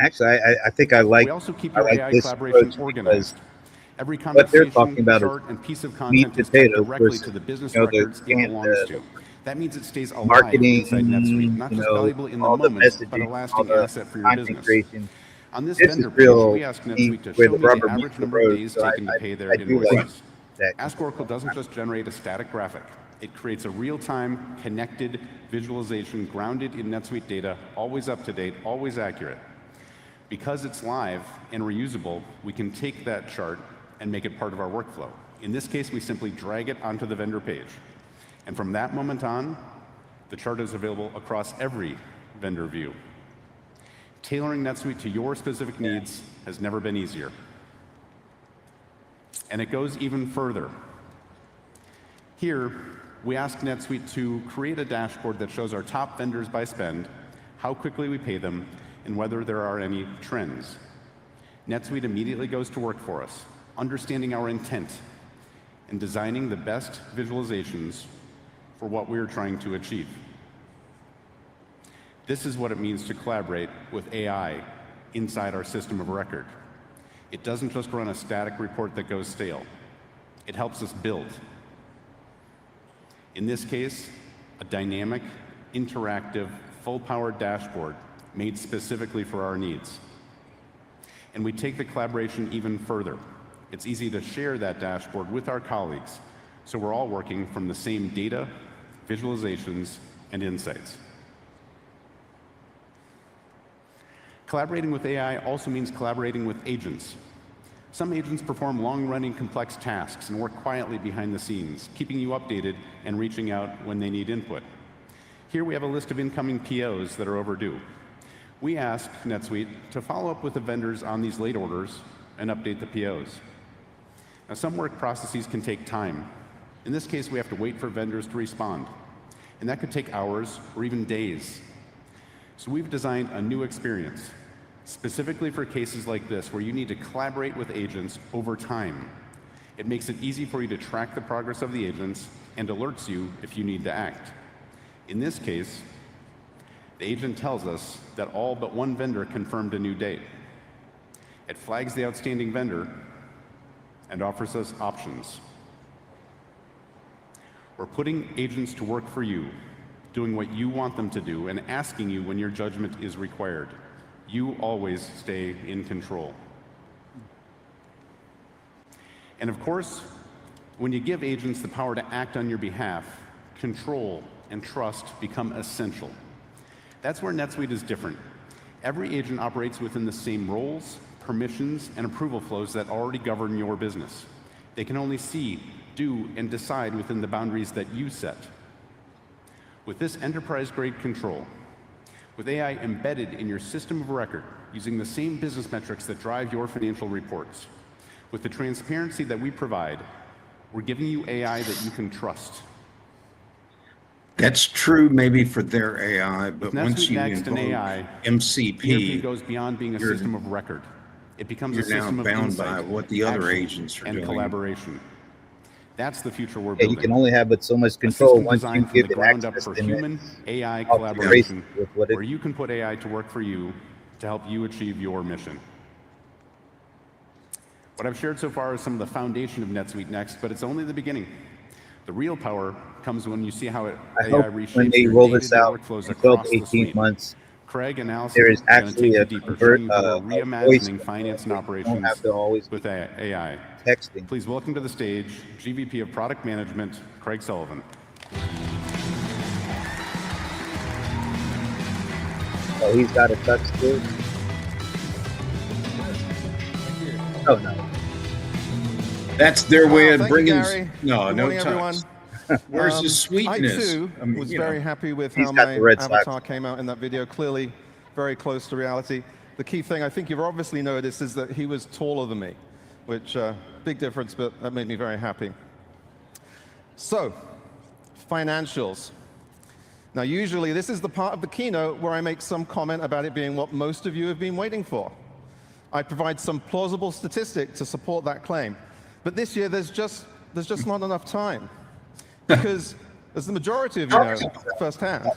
A: Actually, I think I like
C: We also keep
A: I
C: your
A: like
C: AI
A: this
C: collaboration
A: approach
C: organized. Every
A: what they're
C: conversation,
A: talking about
C: chart,
A: is
C: and piece of
A: meat
C: content
A: and
C: is tied
A: potatoes
C: directly
A: versus,
C: to the business
A: you know, the
C: records it belongs to. That means it stays alive
A: marketing,
C: inside NetSuite, not
A: you
C: just
A: know,
C: valuable in the
A: all the
C: moment, but a
A: messaging, all
C: lasting
A: the
C: asset for your
A: content
C: business.
A: creation.
C: On this
A: This is
C: vendor page,
A: real
C: we ask
A: meat
C: NetSuite to
A: where
C: show
A: the
C: me the
A: rubber
C: average
A: meets the
C: number of
A: road.
C: days
A: So
C: taken to pay their
A: I do like
C: invoices.
A: that.
C: Ask Oracle doesn't just generate a static graphic. It creates a real-time, connected visualization grounded in NetSuite data, always up to date, always accurate. Because it's live and reusable, we can take that chart and make it part of our workflow. In this case, we simply drag it onto the vendor page. And from that moment on, the chart is available across every vendor view. Tailoring NetSuite to your specific needs has never been easier. And it goes even further. Here, we ask NetSuite to create a dashboard that shows our top vendors by spend, how quickly we pay them, and whether there are any trends. NetSuite immediately goes to work for us, understanding our intent and designing the best visualizations for what we're trying to achieve. This is what it means to collaborate with AI inside our system of record. It doesn't just run a static report that goes stale. It helps us build. In this case, a dynamic, interactive, full-powered dashboard made specifically for our needs. And we take the collaboration even further. It's easy to share that dashboard with our colleagues, so we're all working from the same data, visualizations, and insights. Collaborating with AI also means collaborating with agents. Some agents perform long-running complex tasks and work quietly behind the scenes, keeping you updated and reaching out when they need input. Here we have a list of incoming POs that are overdue. We ask NetSuite to follow up with the vendors on these late orders and update the POs. Now, some work processes can take time. In this case, we have to wait for vendors to respond, and that could take hours or even days. So we've designed a new experience, specifically for cases like this, where you need to collaborate with agents over time. It makes it easy for you to track the progress of the agents and alerts you if you need to act. In this case, the agent tells us that all but one vendor confirmed a new date. It flags the outstanding vendor and offers us options. We're putting agents to work for you, doing what you want them to do, and asking you when your judgment is required. You always stay in control. And of course, when you give agents the power to act on your behalf, control and trust become essential. That's where NetSuite is different. Every agent operates within the same roles, permissions, and approval flows that already govern your business. They can only see, do, and decide within the boundaries that you set. With this enterprise-grade control, with AI embedded in your system of record, using the same business metrics that drive your financial reports, with the transparency that we provide, we're giving you AI that you can trust.
B: That's true maybe for their AI, but
C: With
B: once
C: NetSuite
B: you
C: Next and
B: invoke
C: AI,
B: MCP,
C: ERP goes beyond being a system of record. It becomes a
B: you're now
C: system of
B: bound
C: insight,
B: by what the other
C: action,
B: agents are
C: and
B: doing.
C: collaboration. That's the future we're
A: Yeah,
C: building.
A: you can only have but so much
C: A
A: control
C: system
A: once you
C: designed from
A: give
C: the
A: it
C: ground up
A: access
C: for
A: and
C: human AI
A: off the race
C: collaboration,
A: with what it-
C: where you can put AI to work for you to help you achieve your mission. What I've shared so far is some of the foundation of NetSuite Next, but it's only the beginning. The real power comes when you see how
A: I
C: AI
A: hope when
C: reshapes
A: they
C: your
A: roll this
C: day-to-day
A: out
C: workflows
A: in 12
C: across
A: to
C: the
A: 18
C: suite.
A: months,
C: Craig and Allison
A: there is
C: are going to
A: actually
C: take you
A: a
C: deeper, showing you how we're
A: a voice
C: reimagining finance and
A: control. You don't
C: operations
A: have to always
C: with
A: be
C: AI.
A: texting.
C: Please welcome to the stage GVP of Product Management, Craig Sullivan.
A: Oh, he's got a touch too. Oh no.
B: that's their way of
G: Thank you,
B: bringing.
G: Gary.
B: No,
G: Good
B: no
G: morning, everyone.
B: touch. Where's the sweetness?
G: I too was very happy with
A: He's
G: how
A: got
G: my
A: the Red Sox.
G: avatar came out in that video. Clearly, very close to reality. The key thing I think you've obviously noticed is that he was taller than me, which big difference, but that made me very happy. So, financials. Now, usually this is the part of the keynote where I make some comment about it being what most of you have been waiting for. I provide some plausible statistic to support that claim. But this year, there's just not enough time. Because, as the majority of you know firsthand,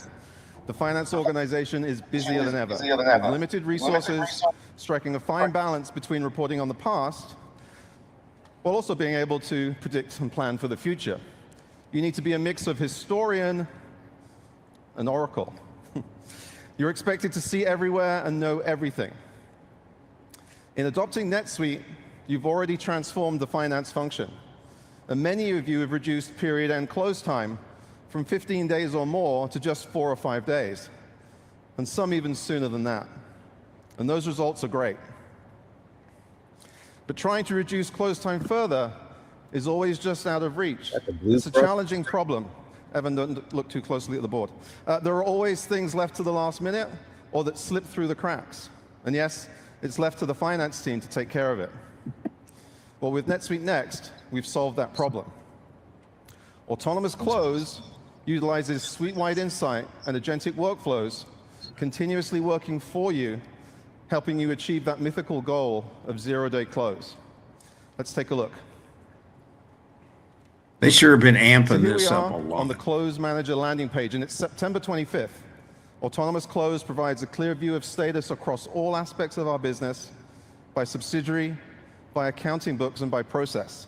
G: the finance organization is busier than ever. With limited resources, striking a fine balance between reporting on the past, while also being able to predict and plan for the future. You need to be a mix of historian and oracle. You're expected to see everywhere and know everything. In adopting NetSuite, you've already transformed the finance function. And many of you have reduced period end close time from 15 days or more to just 4 or 5 days, and some even sooner than that. And those results are great. But trying to reduce close time further is always just out of reach. It's a challenging problem. Evan, don't look too closely at the board. There are always things left to the last minute or that slip through the cracks. And yes, it's left to the finance team to take care of it. Well, with NetSuite Next, we've solved that problem. Autonomous Close utilizes suite-wide insight and agentic workflows, continuously working for you, helping you achieve that mythical goal of zero-day close. Let's take a look.
B: They sure have been amping
G: So here
B: this
G: we
B: up a
G: are
B: lot.
G: on the Close Manager landing page, and it's September 25th. Autonomous Close provides a clear view of status across all aspects of our business, by subsidiary, by accounting books, and by process.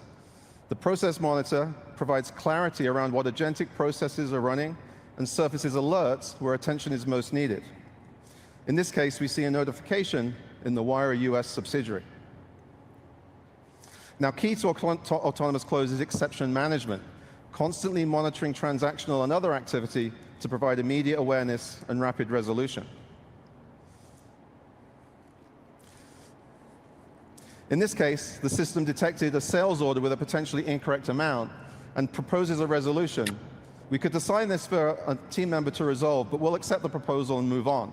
G: The Process Monitor provides clarity around what agentic processes are running and surfaces alerts where attention is most needed. In this case, we see a notification in the Wire US subsidiary. Now, key to autonomous close is exception management, constantly monitoring transactional and other activity to provide immediate awareness and rapid resolution. In this case, the system detected a sales order with a potentially incorrect amount and proposes a resolution. We could assign this for a team member to resolve, but we'll accept the proposal and move on.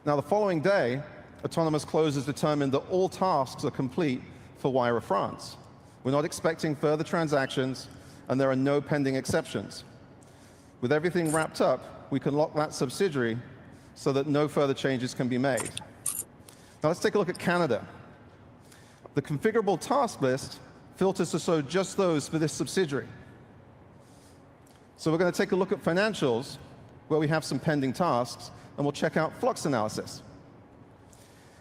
G: Now, the following day, autonomous close has determined that all tasks are complete for Wire France. We're not expecting further transactions, and there are no pending exceptions. With everything wrapped up, we can lock that subsidiary so that no further changes can be made. Now let's take a look at Canada. The configurable task list filters to show just those for this subsidiary. So we're going to take a look at financials, where we have some pending tasks, and we'll check out flux analysis.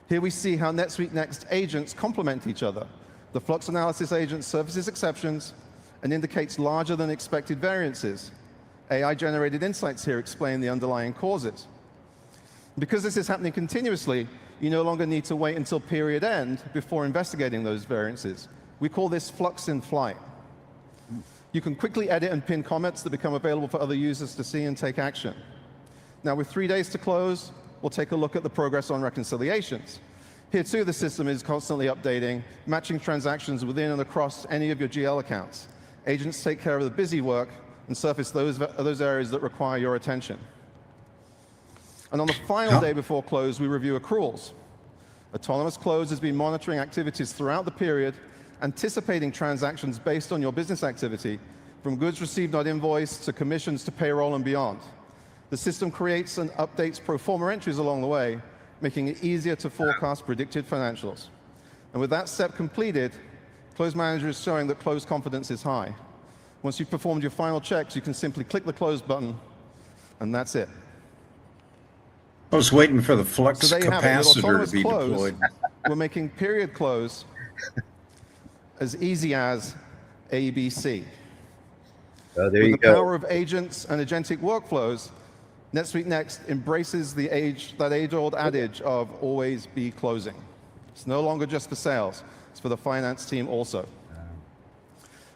G: Here we see how NetSuite Next agents complement each other. The flux analysis agent surfaces exceptions and indicates larger than expected variances. AI-generated insights here explain the underlying causes. Because this is happening continuously, you no longer need to wait until period end before investigating those variances. We call this flux in flight. You can quickly edit and pin comments that become available for other users to see and take action. Now, with 3 days to close, we'll take a look at the progress on reconciliations. Here, too, the system is constantly updating, matching transactions within and across any of your GL accounts. Agents take care of the busy work and surface those areas that require your attention. And on the final day before close, we review accruals. Autonomous Close has been monitoring activities throughout the period, anticipating transactions based on your business activity, from goods received not invoiced to commissions to payroll and beyond. The system creates and updates pro forma entries along the way, making it easier to forecast predicted financials. And with that step completed, Close Manager is showing that close confidence is high. Once you've performed your final checks, you can simply click the close button, and that's it.
B: I was waiting for the flux
G: So there you have it. With
B: capacitor to
G: autonomous
B: be
G: close,
B: deployed.
G: we're making period close as easy as ABC.
A: There
G: With
A: you
G: the
A: go.
G: power of agents and agentic workflows, NetSuite Next embraces that age-old adage of always be closing. It's no longer just for sales. It's for the finance team also.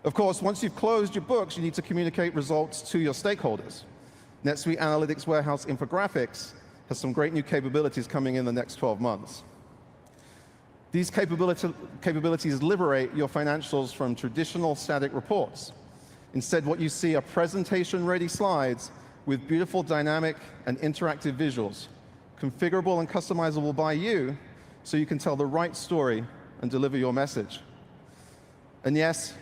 G: Of course, once you've closed your books, you need to communicate results to your stakeholders. NetSuite Analytics Warehouse Infographics has some great new capabilities coming in the next 12 months. These capabilities liberate your financials from traditional static reports. Instead, what you see are presentation-ready slides with beautiful dynamic and interactive visuals, configurable and customizable by you, so you can tell the right story and deliver your message. And yes,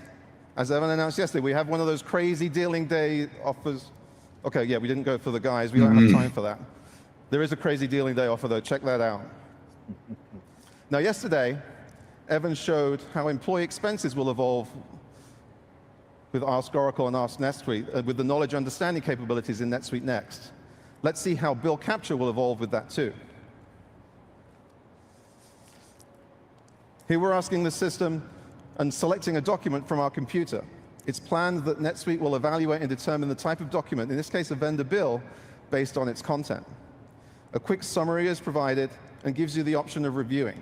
G: as Evan announced yesterday, we have one of those crazy dealing day offers. Okay, yeah, we didn't go for the guys. We don't have time for that. There is a crazy dealing day offer, though. Check that out. Now, yesterday, Evan showed how employee expenses will evolve with Ask Oracle and Ask NetSuite, with the knowledge understanding capabilities in NetSuite Next. Let's see how bill capture will evolve with that, too. Here we're asking the system and selecting a document from our computer. It's planned that NetSuite will evaluate and determine the type of document, in this case a vendor bill, based on its content. A quick summary is provided and gives you the option of reviewing.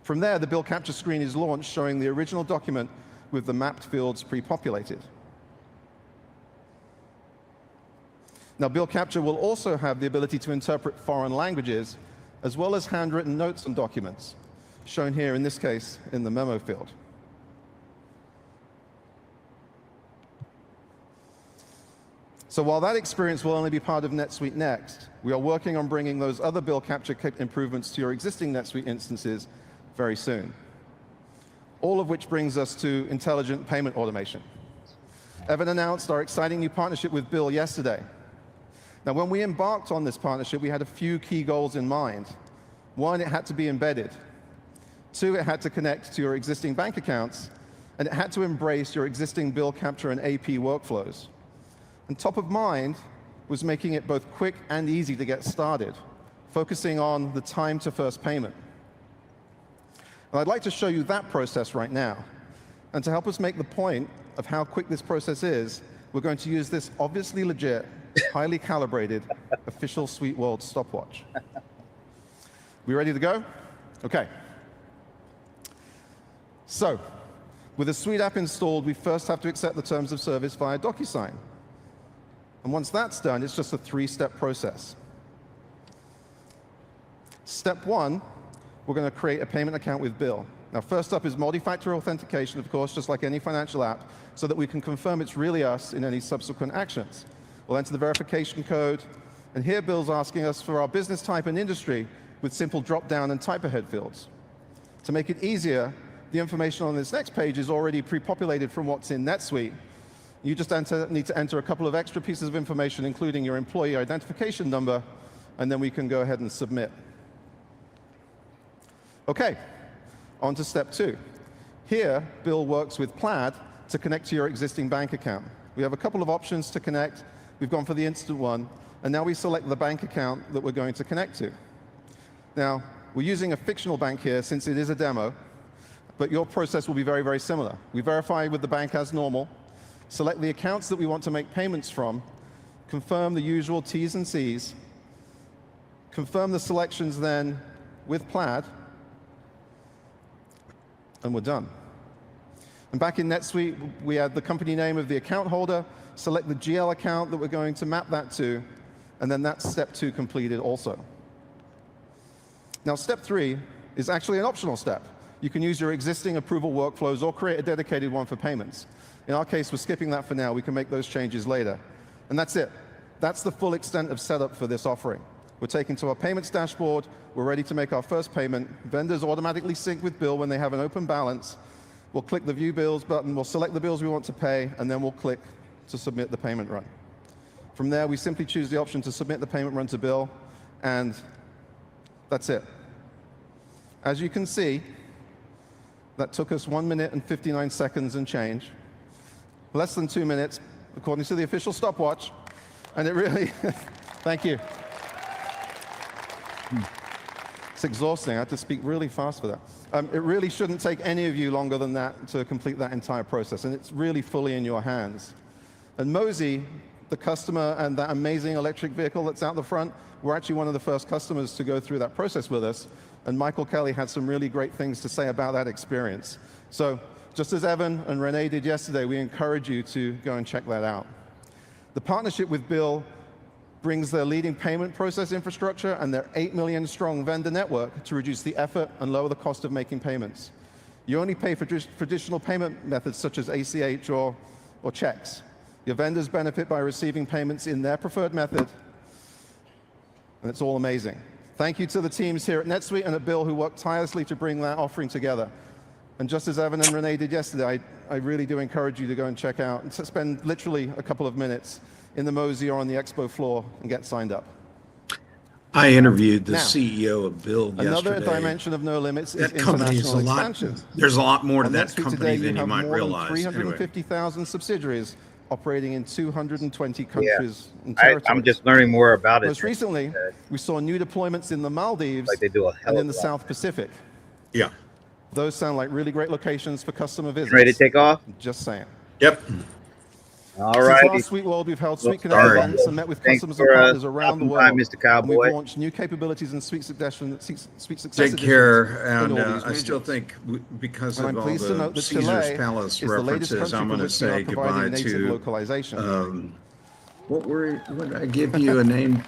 G: From there, the bill capture screen is launched, showing the original document with the mapped fields pre-populated. Now, bill capture will also have the ability to interpret foreign languages, as well as handwritten notes and documents, shown here, in this case, in the memo field. So while that experience will only be part of NetSuite Next, we are working on bringing those other bill capture improvements to your existing NetSuite instances very soon. All of which brings us to intelligent payment automation. Evan announced our exciting new partnership with Bill yesterday. Now, when we embarked on this partnership, we had a few key goals in mind. One, it had to be embedded. Two, it had to connect to your existing bank accounts. And it had to embrace your existing bill capture and AP workflows. And top of mind was making it both quick and easy to get started, focusing on the time to first payment. And I'd like to show you that process right now. And to help us make the point of how quick this process is, we're going to use this obviously legit, highly calibrated, official SuiteWorld stopwatch. We ready to go? Okay. So, with the Suite app installed, we first have to accept the terms of service via DocuSign. And once that's done, it's just a 3-step process. Step 1, we're going to create a payment account with Bill. Now, first up is multi-factor authentication, of course, just like any financial app, so that we can confirm it's really us in any subsequent actions. We'll enter the verification code, and here Bill's asking us for our business type and industry with simple drop-down and type-ahead fields. To make it easier, the information on this next page is already pre-populated from what's in NetSuite. You just need to enter a couple of extra pieces of information, including your employee identification number, and then we can go ahead and submit. Okay, on to step 2. Here, Bill works with Plaid to connect to your existing bank account. We have a couple of options to connect. We've gone for the instant one, and now we select the bank account that we're going to connect to. Now, we're using a fictional bank here since it is a demo, but your process will be very, very similar. We verify with the bank as normal, select the accounts that we want to make payments from, confirm the usual T's and C's, confirm the selections then with Plaid, and we're done. And back in NetSuite, we add the company name of the account holder, select the GL account that we're going to map that to, and then that's step 2 completed also. Now, step 3 is actually an optional step. You can use your existing approval workflows or create a dedicated one for payments. In our case, we're skipping that for now. We can make those changes later. And that's it. That's the full extent of setup for this offering. We're taken to our payments dashboard. We're ready to make our first payment. Vendors automatically sync with Bill when they have an open balance. We'll click the View Bills button. We'll select the bills we want to pay, and then we'll click to submit the payment run. From there, we simply choose the option to submit the payment run to Bill, and that's it. As you can see, that took us 1 minute and 59 seconds and change. Less than 2 minutes, according to the official stopwatch. And it really, thank you. It's exhausting. I had to speak really fast for that. It really shouldn't take any of you longer than that to complete that entire process, and it's really fully in your hands. And Mosey, the customer and that amazing electric vehicle that's out the front, we're actually one of the first customers to go through that process with us, and Michael Kelly had some really great things to say about that experience. So just as Evan and Renee did yesterday, we encourage you to go and check that out. The partnership with Bill brings their leading payment process infrastructure and their 8 million strong vendor network to reduce the effort and lower the cost of making payments. You only pay for traditional payment methods such as ACH or checks. Your vendors benefit by receiving payments in their preferred method, and it's all amazing. Thank you to the teams here at NetSuite and at Bill who worked tirelessly to bring that offering together. And just as Evan and Renee did yesterday, I really do encourage you to go and check out and to spend literally a couple of minutes in the Mosey or on the expo floor and get signed up.
H: I interviewed the
G: Now,
H: CEO of Bill
G: another
H: yesterday.
G: dimension of No Limits is
H: That company is
G: international
H: a lot.
G: expansion.
H: There's a lot more to
G: On
H: that
G: NetSuite
H: company
G: today,
H: than you
G: have
H: might
G: more
H: realize.
G: than
H: Anyway,
G: 350,000 subsidiaries operating in 220 countries and
A: I'm
G: territories.
A: just learning more about it.
G: Most recently, we saw new deployments in the Maldives
A: Like they do a hell
G: and
A: of
G: in the
A: a lot.
G: South Pacific.
H: yeah.
G: Those sound like really great locations for customer visits.
A: Ready to take off?
G: Just saying.
H: Yep.
A: All
G: Since
A: right.
G: last SuiteWorld, we've held Suite
A: Well,
G: Connect
H: sorry.
G: events and met with
A: Thanks
G: customers
A: for,
G: and partners around the
A: stopping
G: world.
A: by, Mr.
G: And
A: Cowboy.
G: we've launched new capabilities in Suite Success
H: Take care. And
G: in all these
H: I still
G: regions.
H: think because
G: And
H: of
G: I'm
H: all
G: pleased to
H: the
G: note that
H: Caesar's
G: Chile
H: Palace
G: is the latest
H: references,
G: country
H: I'm
G: for
H: going to
G: which we are
H: say
G: providing
H: goodbye
G: native
H: to,
G: localization.
H: what did I give you a name?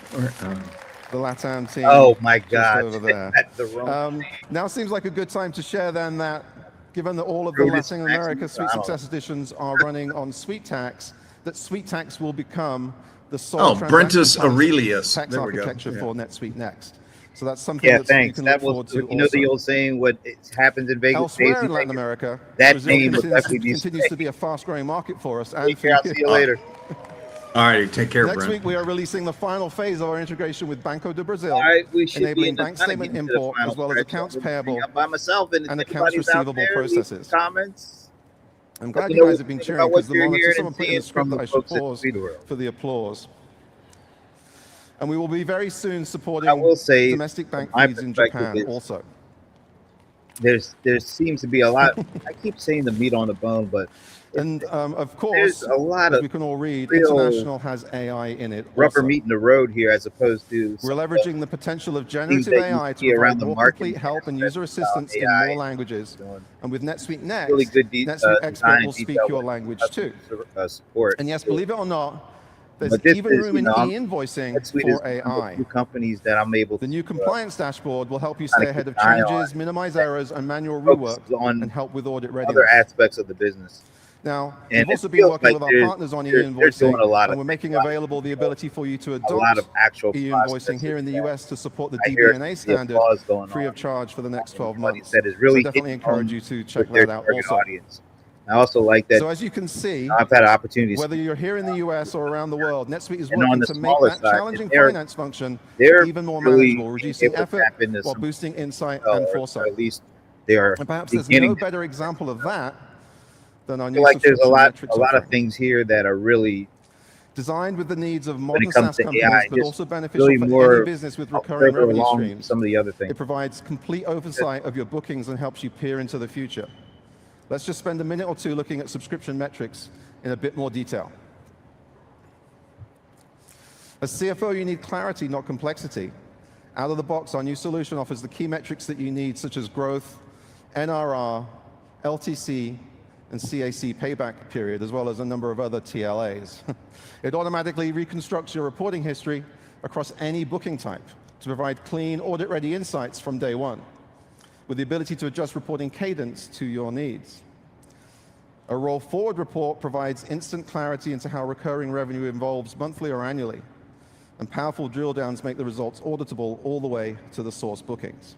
G: The LATAM team.
A: Oh my
G: just
A: God.
G: over there.
A: That's the wrong.
G: Now seems like a good time to share then that, given that all of the
A: Brutus
G: Latin America
A: Max
G: Suite
A: McDonald.
G: Success editions are running on SuiteTax, that SuiteTax will become the sole
H: Oh, Brentus
G: transaction
H: Aurelius.
G: tax
H: There we go.
G: architecture
H: Yeah.
G: for NetSuite Next. So that's something
A: Yeah,
G: that you
A: thanks.
G: can
A: That
G: look forward
A: was,
G: to
A: you know, the
G: also.
A: old saying, what happens in Vegas stays
G: Elsewhere
A: in
G: in Latin
A: Vegas.
G: America,
A: That
G: Brazil
A: name will
G: continues,
A: definitely be
G: continues to
A: staying.
G: be a fast-growing market for us. And
A: Take care. I'll see you later.
H: All right. Take care,
G: Next
H: Brent.
G: week, we are releasing the final phase of our integration with Banco de Brazil,
A: All right, we should be
G: enabling
A: in the
G: bank
A: kind of
G: statement
A: getting to the
G: import
A: final
G: as well as
A: stretch.
G: accounts
A: I'm
G: payable
A: by myself and
G: and
A: if
G: accounts
A: anybody's out
G: receivable
A: there, leave
G: processes.
A: Comments.
G: I'm glad
A: Let me
G: you
A: know
G: guys
A: what
G: have been
A: you think
G: cheering
A: about
G: because
A: what
G: the
A: you're
G: monitor,
A: hearing
G: someone
A: and
G: put in the
A: seeing
G: script
A: from
G: that
A: the
G: I should
A: folks at
G: pause
A: SuiteWorld.
G: for the applause. And we will be very soon supporting
A: I will say,
G: domestic bank
A: from my
G: fees in
A: perspective,
G: Japan
A: it's
G: also.
A: there seems to be a lot. I keep saying the meat on the bone, but
G: And of
A: there's
G: course,
A: a lot
G: as
A: of
G: we can all read,
A: real
G: International has AI in it
A: rubber
G: also.
A: meat in the road here, as opposed to
G: We're
A: some of
G: leveraging the potential of
A: the things
G: generative
A: that you
G: AI to
A: see around
G: provide
A: the
G: more
A: marketing
G: complete help and
A: aspect
G: user
A: about
G: assistance in
A: AI
G: more
A: and
G: languages.
A: doing
G: And with NetSuite Next,
A: really good
G: NetSuite Expert
A: design
G: will
A: and
G: speak
A: detail
G: your
A: with
G: language too.
A: support.
G: And yes, believe it or not, there's
A: But this
G: even
A: is,
G: room in e-invoicing
A: NetSuite is
G: for
A: one of the
G: AI.
A: few companies that I'm able
G: The
A: to
G: new compliance dashboard will help you
A: kind
G: stay
A: of
G: ahead
A: keep
G: of
A: an eye on,
G: changes, minimize errors, and manual
A: focuses
G: rework,
A: on
G: and help with audit
A: other
G: readiness.
A: aspects of the business.
G: Now,
A: And
G: we've
A: it
G: also been
A: feels
G: working
A: like
G: with our
A: they're
G: partners on
A: doing
G: e-invoicing,
A: a lot
G: and
A: of
G: we're
A: things,
G: making available the ability for you to
A: a lot of
G: adopt
A: actual
G: e-invoicing here in the
A: processes.
G: US to support the
A: I hear
G: DBNA
A: the
G: standard
A: applause going
G: free
A: on.
G: of charge for the next 12
A: What he
G: months.
A: said is
G: So
A: really
G: definitely
A: hitting
G: encourage
A: home
G: you to check
A: with their
G: that out
A: target
G: also.
A: audience. I also like that
G: So as you can see,
A: I've had an opportunity to
G: whether
A: speak,
G: you're here in the US or around the world, NetSuite is
A: and on
G: working
A: the
G: to make
A: smaller
G: that
A: side,
G: challenging
A: they're
G: finance function
A: they're
G: even more
A: really
G: manageable,
A: being
G: reducing
A: able to
G: effort
A: tap into
G: while
A: some,
G: boosting insight and
A: or
G: foresight.
A: at least they are
G: And perhaps there's
A: beginning
G: no
A: to.
G: better example of that than our
A: I feel
G: new
A: like there's
G: subscription
A: a
G: metrics
A: lot of
G: offering.
A: things here that are really,
G: Designed with the needs of
A: when
G: modern
A: it comes
G: SaaS
A: to
G: companies,
A: AI,
G: but
A: just
G: also beneficial
A: really
G: for any
A: more
G: business with recurring
A: further
G: revenue
A: along
G: streams.
A: some of the other things.
G: It provides complete oversight of your bookings and helps you peer into the future. Let's just spend a minute or two looking at subscription metrics in a bit more detail. As CFO, you need clarity, not complexity. Out of the box, our new solution offers the key metrics that you need, such as growth, NRR, LTC, and CAC payback period, as well as a number of other TLAs. It automatically reconstructs your reporting history across any booking type to provide clean, audit-ready insights from day one, with the ability to adjust reporting cadence to your needs. A roll-forward report provides instant clarity into how recurring revenue evolves monthly or annually, and powerful drill downs make the results auditable all the way to the source bookings.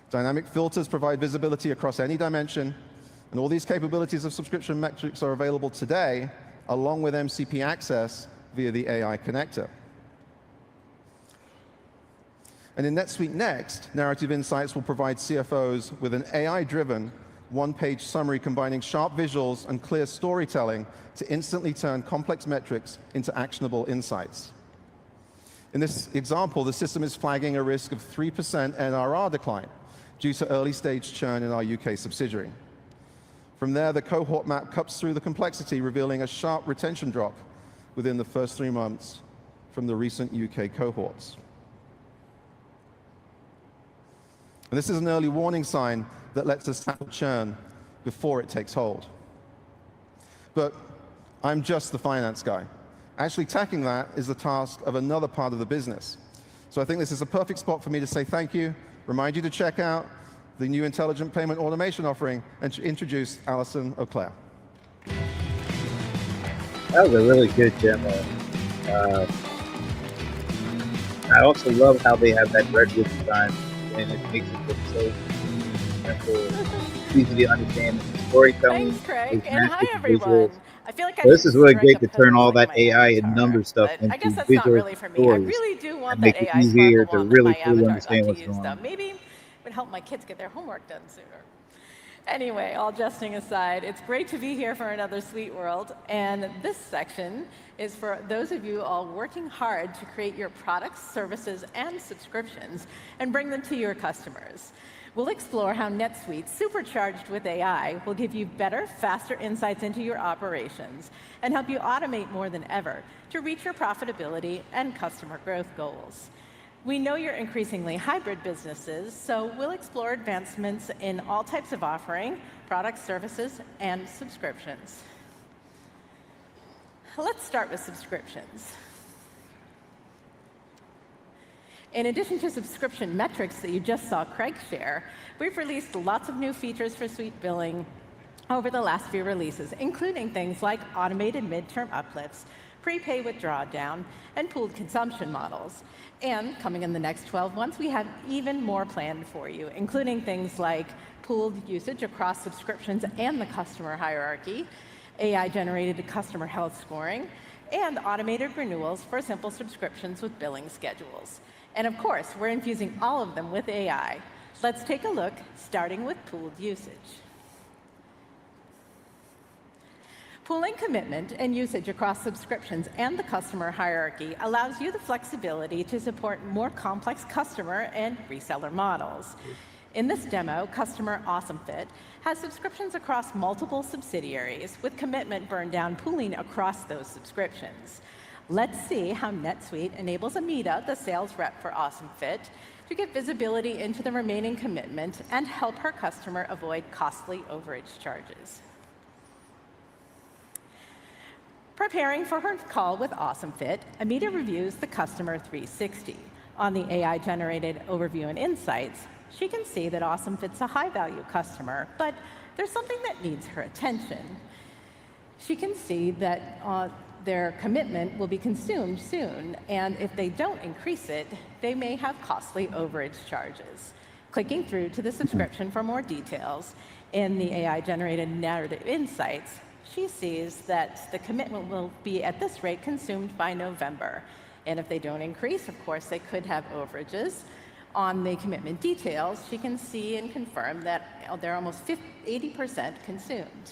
G: Dynamic filters provide visibility across any dimension, and all these capabilities of subscription metrics are available today, along with MCP access via the AI connector. And in NetSuite Next, Narrative Insights will provide CFOs with an AI-driven one-page summary combining sharp visuals and clear storytelling to instantly turn complex metrics into actionable insights. In this example, the system is flagging a risk of 3% NRR decline due to early-stage churn in our UK subsidiary. From there, the cohort map cuts through the complexity, revealing a sharp retention drop within the first 3 months from the recent UK cohorts. And this is an early warning sign that lets us tackle churn before it takes hold. But I'm just the finance guy. Actually tackling that is the task of another part of the business. So I think this is a perfect spot for me to say thank you, remind you to check out the new intelligent payment automation offering, and to introduce Alison Auclair.
A: That was a really good demo. I also love how they have that redwood design, and it makes it look so simple, easy to understand. The storytelling
I: Thanks, Craig,
A: is
I: and hi,
A: massive
I: everyone.
A: visuals.
I: I feel like I
A: So this
I: should
A: is really
I: strike
A: great
I: a
A: to turn
I: pose
A: all
I: like
A: that
I: my
A: AI and
I: avatar,
A: number stuff
I: but I
A: into
I: guess that's not
A: visual
I: really for me. I
A: stories
I: really do want
A: and
I: that
A: make it
I: AI
A: easier
I: sparkle
A: to
I: one that
A: really
I: my
A: fully
I: avatar got
A: understand
I: to
A: what's
I: use,
A: going
I: though.
A: on.
I: Maybe it would help my kids get their homework done sooner. Anyway, all jesting aside, it's great to be here for another SuiteWorld, and this section is for those of you all working hard to create your products, services, and subscriptions and bring them to your customers. We'll explore how NetSuite, supercharged with AI, will give you better, faster insights into your operations and help you automate more than ever to reach your profitability and customer growth goals. We know you're increasingly hybrid businesses, so we'll explore advancements in all types of offering, products, services, and subscriptions. Let's start with subscriptions. In addition to subscription metrics that you just saw Craig share, we've released lots of new features for Suite Billing over the last few releases, including things like automated midterm uplifts, prepay with drawdown, and pooled consumption models. And coming in the next 12 months, we have even more planned for you, including things like pooled usage across subscriptions and the customer hierarchy, AI-generated customer health scoring, and automated renewals for simple subscriptions with billing schedules. And of course, we're infusing all of them with AI. Let's take a look, starting with pooled usage. Pooling commitment and usage across subscriptions and the customer hierarchy allows you the flexibility to support more complex customer and reseller models. In this demo, customer AwesomeFit has subscriptions across multiple subsidiaries with commitment burn down pooling across those subscriptions. Let's see how NetSuite enables Amita, the sales rep for AwesomeFit, to get visibility into the remaining commitment and help her customer avoid costly overage charges. Preparing for her call with AwesomeFit, Amita reviews the Customer 360. On the AI-generated overview and insights, she can see that AwesomeFit's a high-value customer, but there's something that needs her attention. She can see that their commitment will be consumed soon, and if they don't increase it, they may have costly overage charges. Clicking through to the subscription for more details, in the AI-generated narrative insights, she sees that the commitment will be at this rate consumed by November. And if they don't increase, of course, they could have overages. On the commitment details, she can see and confirm that they're almost 80% consumed.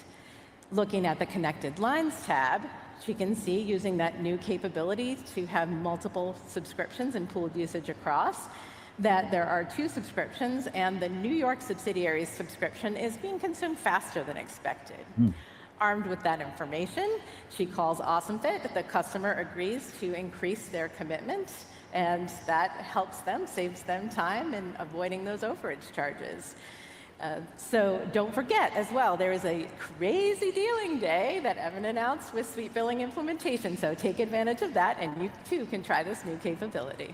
I: Looking at the Connected Lines tab, she can see, using that new capability to have multiple subscriptions and pooled usage across, that there are 2 subscriptions, and the New York subsidiary's subscription is being consumed faster than expected. Armed with that information, she calls AwesomeFit. The customer agrees to increase their commitment, and that helps them, saves them time in avoiding those overage charges. So don't forget as well, there is a crazy dealing day that Evan announced with Suite Billing implementation, so take advantage of that, and you too can try this new capability.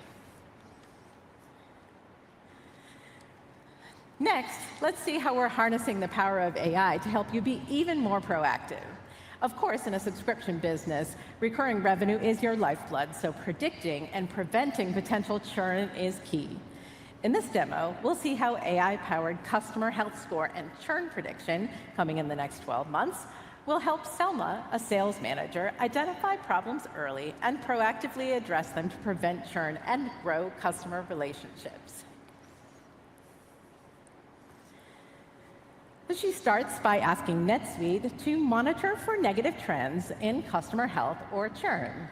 I: Next, let's see how we're harnessing the power of AI to help you be even more proactive. Of course, in a subscription business, recurring revenue is your lifeblood, so predicting and preventing potential churn is key. In this demo, we'll see how AI-powered customer health score and churn prediction, coming in the next 12 months, will help Selma, a sales manager, identify problems early and proactively address them to prevent churn and grow customer relationships. She starts by asking NetSuite to monitor for negative trends in customer health or churn.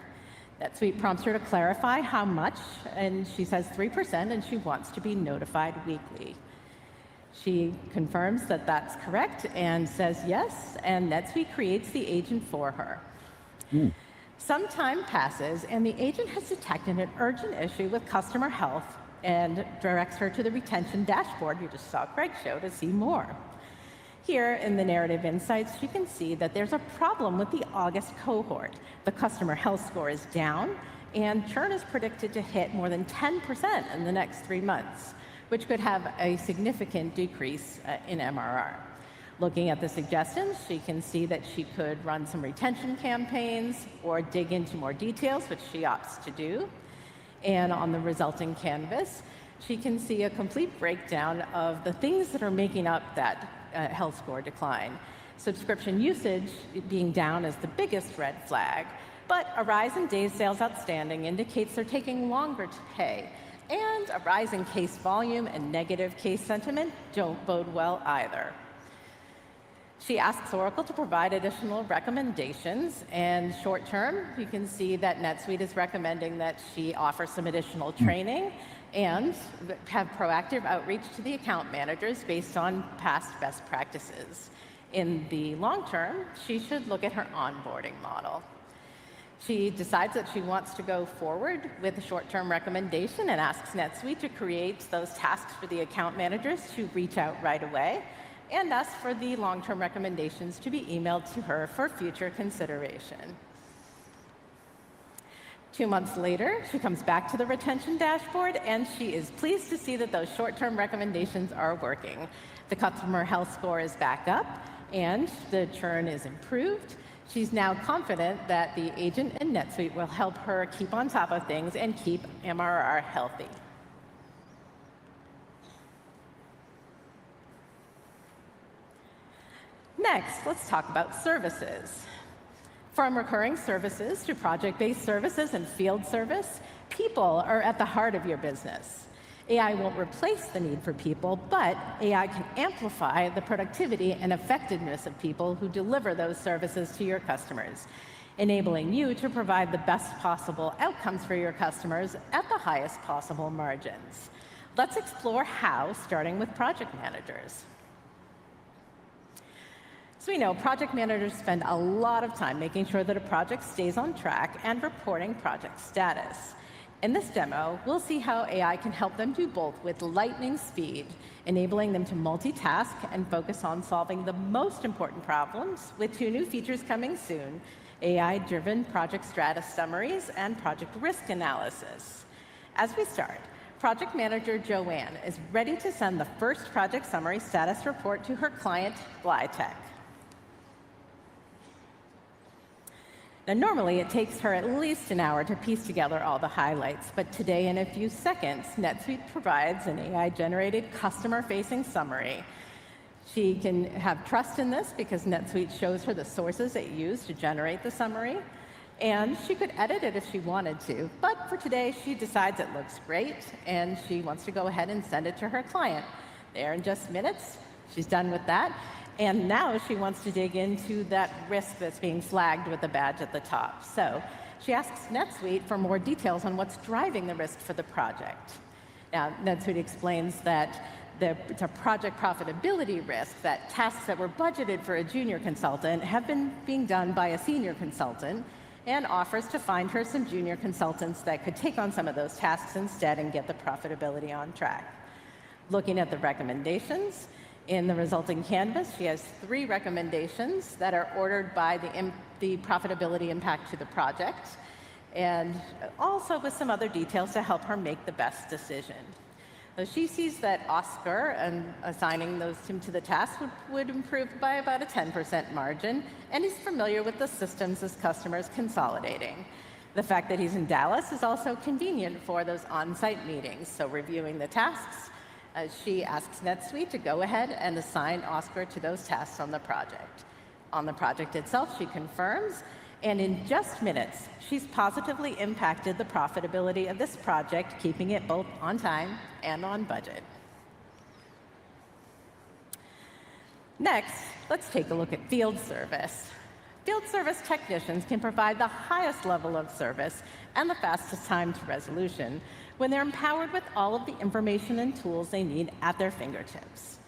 I: NetSuite prompts her to clarify how much, and she says 3%, and she wants to be notified weekly. She confirms that that's correct and says yes, and NetSuite creates the agent for her. Some time passes, and the agent has detected an urgent issue with customer health and directs her to the retention dashboard you just saw Greg show to see more. Here in the narrative insights, you can see that there's a problem with the August cohort. The customer health score is down, and churn is predicted to hit more than 10% in the next 3 months, which could have a significant decrease in MRR. Looking at the suggestions, she can see that she could run some retention campaigns or dig into more details, which she opts to do. And on the resulting canvas, she can see a complete breakdown of the things that are making up that health score decline. Subscription usage being down is the biggest red flag, but a rise in days sales outstanding indicates they're taking longer to pay, and a rise in case volume and negative case sentiment don't bode well either. She asks Oracle to provide additional recommendations, and short term, you can see that NetSuite is recommending that she offer some additional training and have proactive outreach to the account managers based on past best practices. In the long term, she should look at her onboarding model. She decides that she wants to go forward with a short-term recommendation and asks NetSuite to create those tasks for the account managers to reach out right away, and asks for the long-term recommendations to be emailed to her for future consideration. 2 months later, she comes back to the retention dashboard, and she is pleased to see that those short-term recommendations are working. The customer health score is back up, and the churn is improved. She's now confident that the agent in NetSuite will help her keep on top of things and keep MRR healthy. Next, let's talk about services. From recurring services to project-based services and field service, people are at the heart of your business. AI won't replace the need for people, but AI can amplify the productivity and effectiveness of people who deliver those services to your customers, enabling you to provide the best possible outcomes for your customers at the highest possible margins. Let's explore how, starting with project managers. So we know project managers spend a lot of time making sure that a project stays on track and reporting project status. In this demo, we'll see how AI can help them do both with lightning speed, enabling them to multitask and focus on solving the most important problems with 2 new features coming soon: AI-driven project status summaries and project risk analysis. As we start, project manager Joanne is ready to send the first project summary status report to her client, Blytech. Now, normally it takes her at least an hour to piece together all the highlights, but today, in a few seconds, NetSuite provides an AI-generated customer-facing summary. She can have trust in this because NetSuite shows her the sources it used to generate the summary, and she could edit it if she wanted to, but for today, she decides it looks great, and she wants to go ahead and send it to her client. There in just minutes, she's done with that. And now she wants to dig into that risk that's being flagged with the badge at the top. So she asks NetSuite for more details on what's driving the risk for the project. Now, NetSuite explains that it's a project profitability risk, that tasks that were budgeted for a junior consultant have been being done by a senior consultant, and offers to find her some junior consultants that could take on some of those tasks instead and get the profitability on track. Looking at the recommendations, in the resulting canvas, she has 3 recommendations that are ordered by the profitability impact to the project, and also with some other details to help her make the best decision. So she sees that Oscar and assigning him to the task would improve by about a 10% margin, and he's familiar with the systems his customers consolidating. The fact that he's in Dallas is also convenient for those on-site meetings, so reviewing the tasks, she asks NetSuite to go ahead and assign Oscar to those tasks on the project. On the project itself, she confirms, and in just minutes, she's positively impacted the profitability of this project, keeping it both on time and on budget. Next, let's take a look at field service. Field service technicians can provide the highest level of service and the fastest time to resolution when they're empowered with all of the information and tools they need at their fingertips.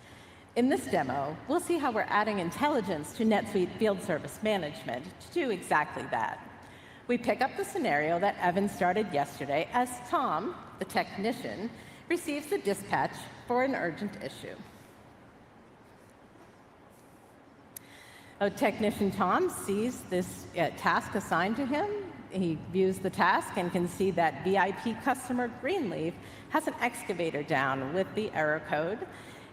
I: In this demo, we'll see how we're adding intelligence to NetSuite Field Service Management to do exactly that. We pick up the scenario that Evan started yesterday as Tom, the technician, receives the dispatch for an urgent issue. Technician Tom sees this task assigned to him. He views the task and can see that VIP customer Greenleaf has an excavator down with the error code.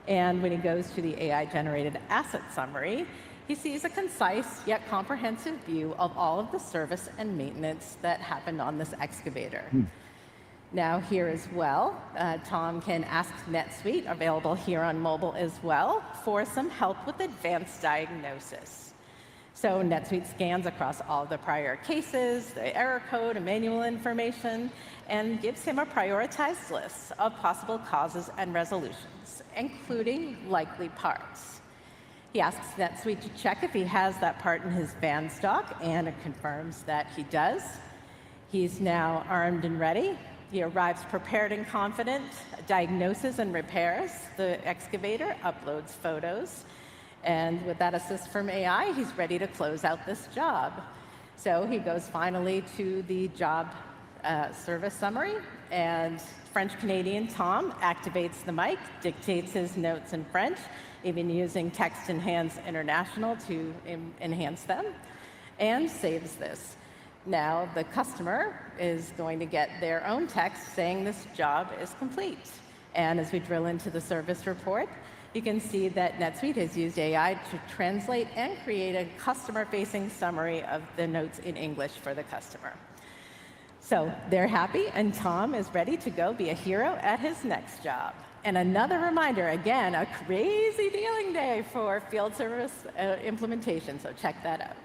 I: And when he goes to the AI-generated asset summary, he sees a concise yet comprehensive view of all of the service and maintenance that happened on this excavator. Now here as well, Tom can ask NetSuite, available here on mobile as well, for some help with advanced diagnosis. So NetSuite scans across all the prior cases, the error code, and manual information, and gives him a prioritized list of possible causes and resolutions, including likely parts. He asks NetSuite to check if he has that part in his van stock, and it confirms that he does. He's now armed and ready. He arrives prepared and confident, diagnoses and repairs the excavator, uploads photos, and with that assist from AI, he's ready to close out this job. So he goes finally to the job service summary, and French-Canadian Tom activates the mic, dictates his notes in French, even using Text Enhance International to enhance them, and saves this. Now the customer is going to get their own text saying this job is complete. And as we drill into the service report, you can see that NetSuite has used AI to translate and create a customer-facing summary of the notes in English for the customer. So they're happy, and Tom is ready to go be a hero at his next job. And another reminder, again, a crazy dealing day for field service implementation, so check that out.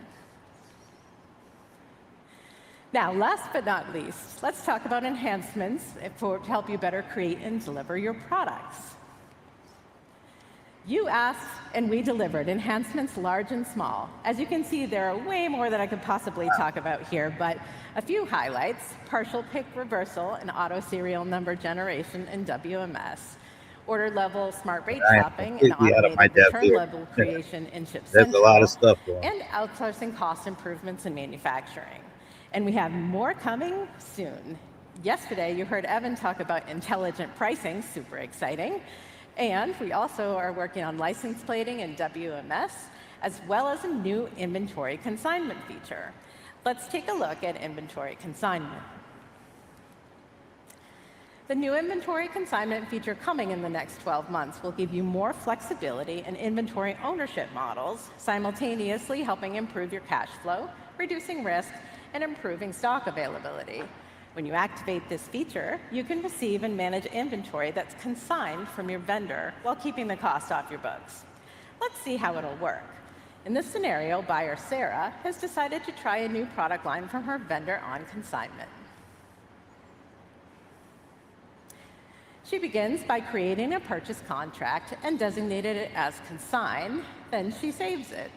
I: Now, last but not least, let's talk about enhancements to help you better create and deliver your products. You asked, and we delivered enhancements large and small. As you can see, there are way more that I could possibly talk about here, but a few highlights: partial pick reversal and auto serial number generation in WMS, order level smart rate
A: I am
I: shopping and
A: completely out of my
I: automated
A: depth
I: return
A: here.
I: level creation in Ship
A: There's a lot of
I: Central,
A: stuff going on.
I: and outsourcing cost improvements in manufacturing. And we have more coming soon. Yesterday, you heard Evan talk about intelligent pricing, super exciting. And we also are working on license plating and WMS, as well as a new inventory consignment feature. Let's take a look at inventory consignment. The new inventory consignment feature coming in the next 12 months will give you more flexibility in inventory ownership models, simultaneously helping improve your cash flow, reducing risk, and improving stock availability. When you activate this feature, you can receive and manage inventory that's consigned from your vendor while keeping the cost off your books. Let's see how it'll work. In this scenario, buyer Sarah has decided to try a new product line from her vendor on consignment. She begins by creating a purchase contract and designated it as consigned, then she saves it.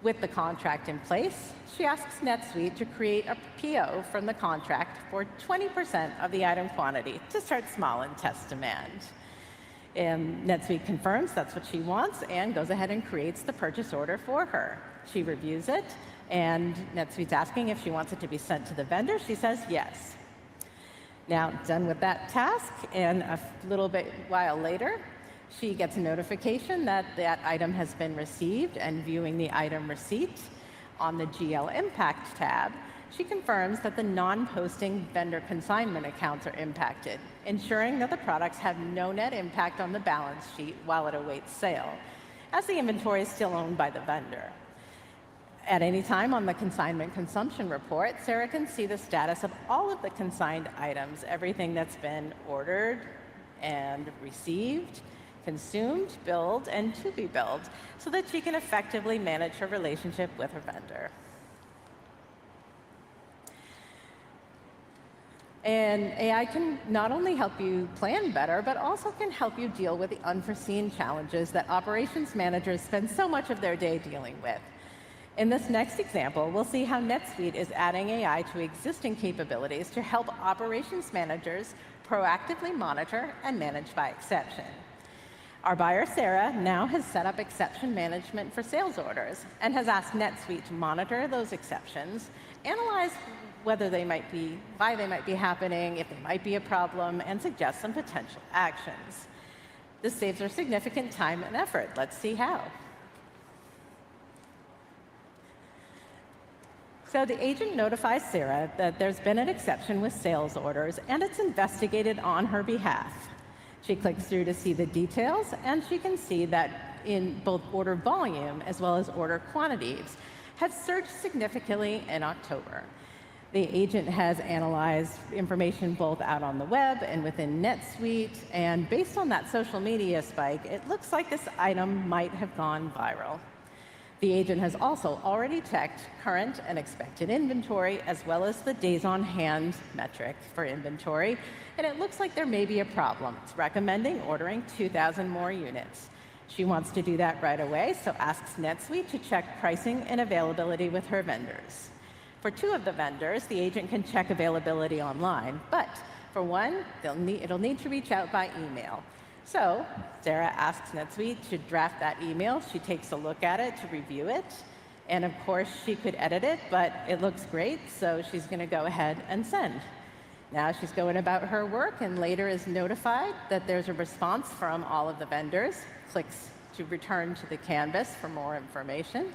I: With the contract in place, she asks NetSuite to create a PO from the contract for 20% of the item quantity to start small and test demand. And NetSuite confirms that's what she wants and goes ahead and creates the purchase order for her. She reviews it, and NetSuite's asking if she wants it to be sent to the vendor. She says yes. Now, done with that task, and a little bit while later, she gets a notification that that item has been received, and viewing the item receipt on the GL Impact tab, she confirms that the non-posting vendor consignment accounts are impacted, ensuring that the products have no net impact on the balance sheet while it awaits sale, as the inventory is still owned by the vendor. At any time on the consignment consumption report, Sarah can see the status of all of the consigned items, everything that's been ordered and received, consumed, billed, and to be billed, so that she can effectively manage her relationship with her vendor. And AI can not only help you plan better, but also can help you deal with the unforeseen challenges that operations managers spend so much of their day dealing with. In this next example, we'll see how NetSuite is adding AI to existing capabilities to help operations managers proactively monitor and manage by exception. Our buyer, Sarah, now has set up exception management for sales orders and has asked NetSuite to monitor those exceptions, analyze whether they might be, why they might be happening, if they might be a problem, and suggest some potential actions. This saves her significant time and effort. Let's see how. So the agent notifies Sarah that there's been an exception with sales orders, and it's investigated on her behalf. She clicks through to see the details, and she can see that in both order volume as well as order quantities have surged significantly in October. The agent has analyzed information both out on the web and within NetSuite, and based on that social media spike, it looks like this item might have gone viral. The agent has also already checked current and expected inventory, as well as the days on hand metric for inventory, and it looks like there may be a problem. It's recommending ordering 2,000 more units. She wants to do that right away, so asks NetSuite to check pricing and availability with her vendors. For two of the vendors, the agent can check availability online, but for one, it'll need to reach out by email. So Sarah asks NetSuite to draft that email. She takes a look at it to review it. And of course, she could edit it, but it looks great, so she's going to go ahead and send. Now she's going about her work and later is notified that there's a response from all of the vendors, clicks to return to the canvas for more information.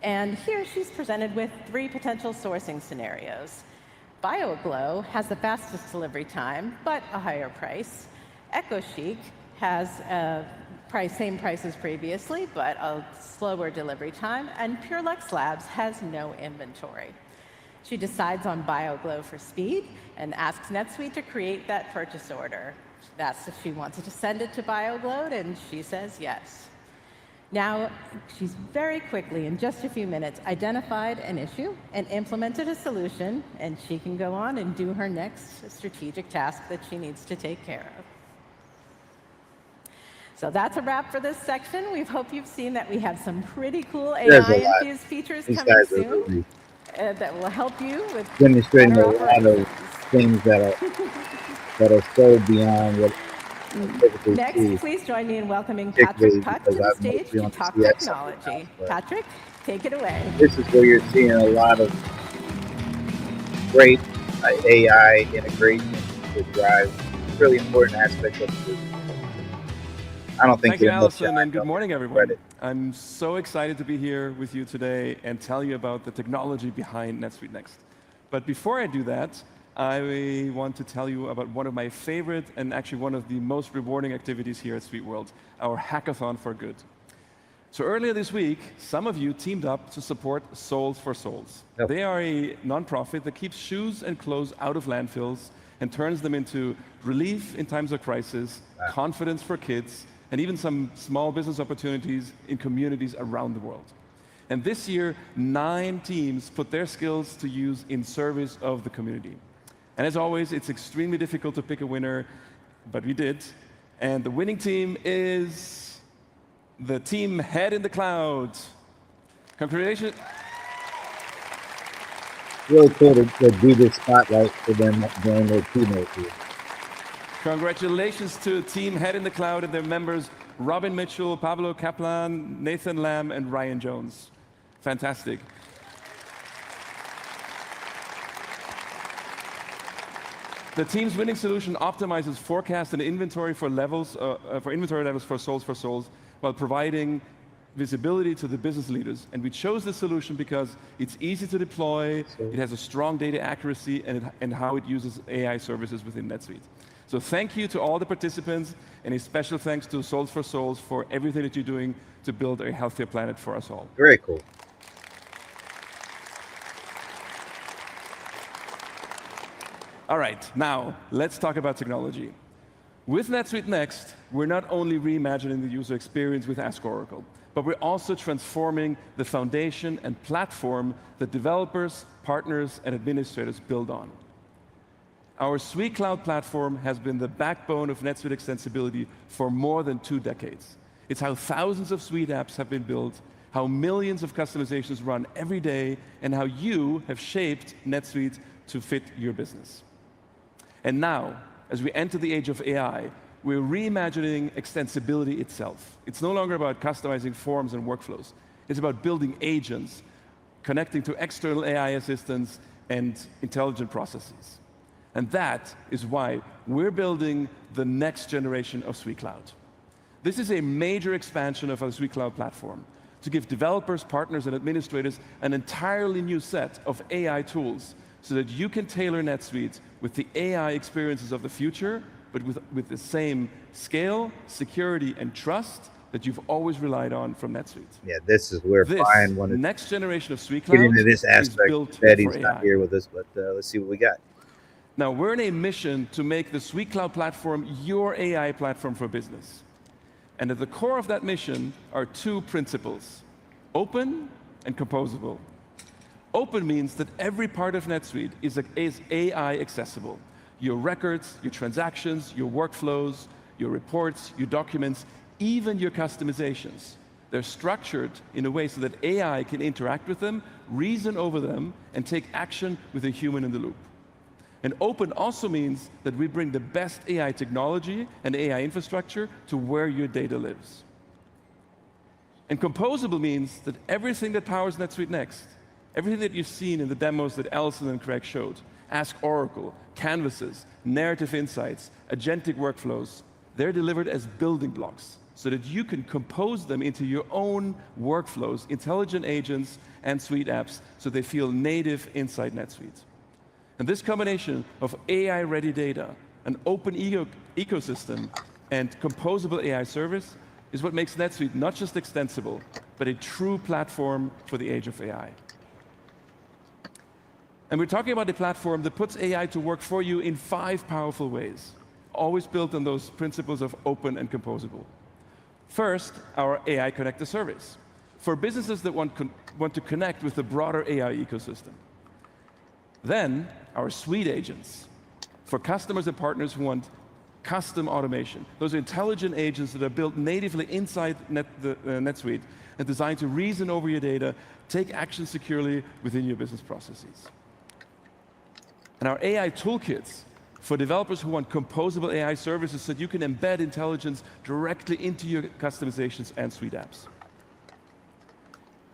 I: And here she's presented with 3 potential sourcing scenarios. BioGlow has the fastest delivery time, but a higher price. EcoChic has same price as previously, but a slower delivery time, and Pure Lux Labs has no inventory. She decides on BioGlow for speed and asks NetSuite to create that purchase order. That's if she wants to send it to BioGlow, and she says yes. Now, she's very quickly, in just a few minutes, identified an issue and implemented a solution, and she can go on and do her next strategic task that she needs to take care of. So that's a wrap for this section. We hope you've seen that we have some pretty cool AI-infused features
A: These
I: coming
A: guys are
I: soon
A: really
I: that will help you with
A: demonstrating
I: better
A: a lot of
I: operations.
A: things that are so beyond what I typically
I: Next,
A: see,
I: please join me in welcoming Patrick
A: particularly
I: Putt
A: because
I: to the
A: I'm
I: stage
A: mostly
I: to
A: on the
I: talk
A: CX side of the house.
I: technology.
A: But
I: Patrick, take it away.
A: this is where you're seeing a lot of great AI integration to drive really important aspects of the business. I don't think
J: Thank you,
A: that enough
J: Allison,
A: time
J: and good
A: don't
J: morning,
A: get
J: everyone.
A: credit.
J: I'm so excited to be here with you today and tell you about the technology behind NetSuite Next. But before I do that, I want to tell you about one of my favorite and actually one of the most rewarding activities here at SuiteWorld, our Hackathon for Good. So earlier this week, some of you teamed up to support Souls for Souls.
A: Yep.
J: They are a nonprofit that keeps shoes and clothes out of landfills and turns them into relief in times of crisis, confidence for kids, and even some small business opportunities in communities around the world. And this year, 9 teams put their skills to use in service of the community. And as always, it's extremely difficult to pick a winner, but we did. And the winning team is the team Head in the Cloud. Congratulations.
A: Really cool to do this spotlight for them during their keynote here.
J: Congratulations to Team Head in the Cloud and their members, Robin Mitchell, Pablo Kaplan, Nathan Lamb, and Ryan Jones. Fantastic. The team's winning solution optimizes forecast and inventory for inventory levels for Souls while providing visibility to the business leaders. And we chose this solution because it's easy to deploy, it has a strong data accuracy, and how it uses AI services within NetSuite. So thank you to all the participants, and a special thanks to Souls for Souls for everything that you're doing to build a healthier planet for us all.
A: Very cool.
J: All right, now let's talk about technology. With NetSuite Next, we're not only reimagining the user experience with Ask Oracle, but we're also transforming the foundation and platform that developers, partners, and administrators build on. Our Suite Cloud platform has been the backbone of NetSuite extensibility for more than 2 decades. It's how thousands of Suite apps have been built, how millions of customizations run every day, and how you have shaped NetSuite to fit your business. And now, as we enter the age of AI, we're reimagining extensibility itself. It's no longer about customizing forms and workflows. It's about building agents, connecting to external AI assistants, and intelligent processes. And that is why we're building the next generation of Suite Cloud. This is a major expansion of our Suite Cloud platform to give developers, partners, and administrators an entirely new set of AI tools so that you can tailor NetSuite with the AI experiences of the future, but with the same scale, security, and trust that you've always relied on from NetSuite.
A: Yeah, this is where Brian wanted
J: next generation of Suite
A: to get
J: Cloud
A: into this
J: is
A: aspect.
J: built
A: Betty's
J: for
A: not
J: AI.
A: here with us, but let's see what we got.
J: Now, we're in a mission to make the Suite Cloud platform your AI platform for business. And at the core of that mission are 2 principles: open and composable. Open means that every part of NetSuite is AI accessible. Your records, your transactions, your workflows, your reports, your documents, even your customizations. They're structured in a way so that AI can interact with them, reason over them, and take action with a human in the loop. And open also means that we bring the best AI technology and AI infrastructure to where your data lives. And composable means that everything that powers NetSuite Next, everything that you've seen in the demos that Alison and Craig showed, Ask Oracle, Canvases, Narrative Insights, agentic workflows, they're delivered as building blocks so that you can compose them into your own workflows, intelligent agents, and Suite apps so they feel native inside NetSuite. And this combination of AI-ready data, an open ecosystem, and composable AI service is what makes NetSuite not just extensible, but a true platform for the age of AI. And we're talking about a platform that puts AI to work for you in 5 powerful ways, always built on those principles of open and composable. First, our AI Connector service for businesses that want to connect with the broader AI ecosystem. Then, our Suite agents for customers and partners who want custom automation. Those are intelligent agents that are built natively inside NetSuite and designed to reason over your data, take action securely within your business processes. And our AI toolkits for developers who want composable AI services so that you can embed intelligence directly into your customizations and Suite apps.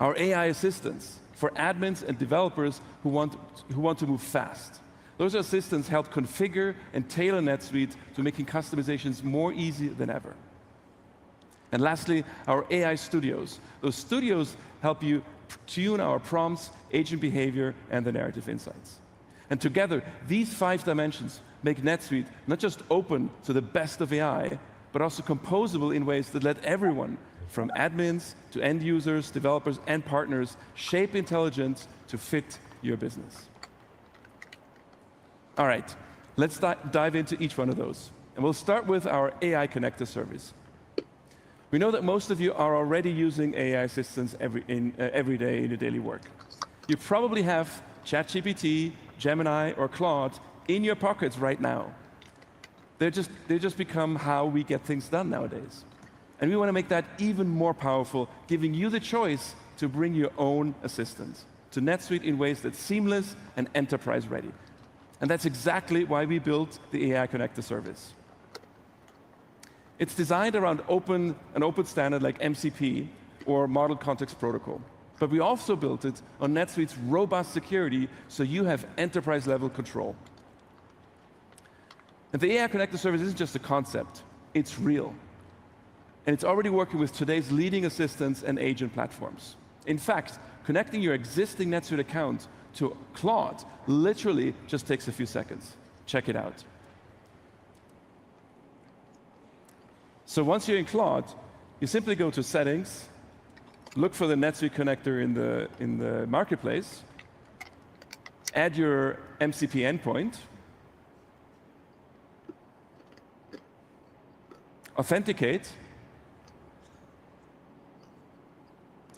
J: Our AI assistants for admins and developers who want to move fast. Those assistants help configure and tailor NetSuite to making customizations more easy than ever. And lastly, our AI studios. Those studios help you tune our prompts, agent behavior, and the narrative insights. And together, these 5 dimensions make NetSuite not just open to the best of AI, but also composable in ways that let everyone, from admins to end users, developers, and partners, shape intelligence to fit your business. All right, let's dive into each one of those. And we'll start with our AI Connector service. We know that most of you are already using AI assistants every day in your daily work. You probably have ChatGPT, Gemini, or Claude in your pockets right now. They just become how we get things done nowadays. And we want to make that even more powerful, giving you the choice to bring your own assistants to NetSuite in ways that's seamless and enterprise ready. And that's exactly why we built the AI Connector service. It's designed around an open standard like MCP or Model Context Protocol. But we also built it on NetSuite's robust security so you have enterprise-level control. And the AI Connector service isn't just a concept, it's real. And it's already working with today's leading assistants and agent platforms. In fact, connecting your existing NetSuite account to Claude literally just takes a few seconds. Check it out. So once you're in Claude, you simply go to Settings, look for the NetSuite connector in the marketplace, add your MCP endpoint, authenticate,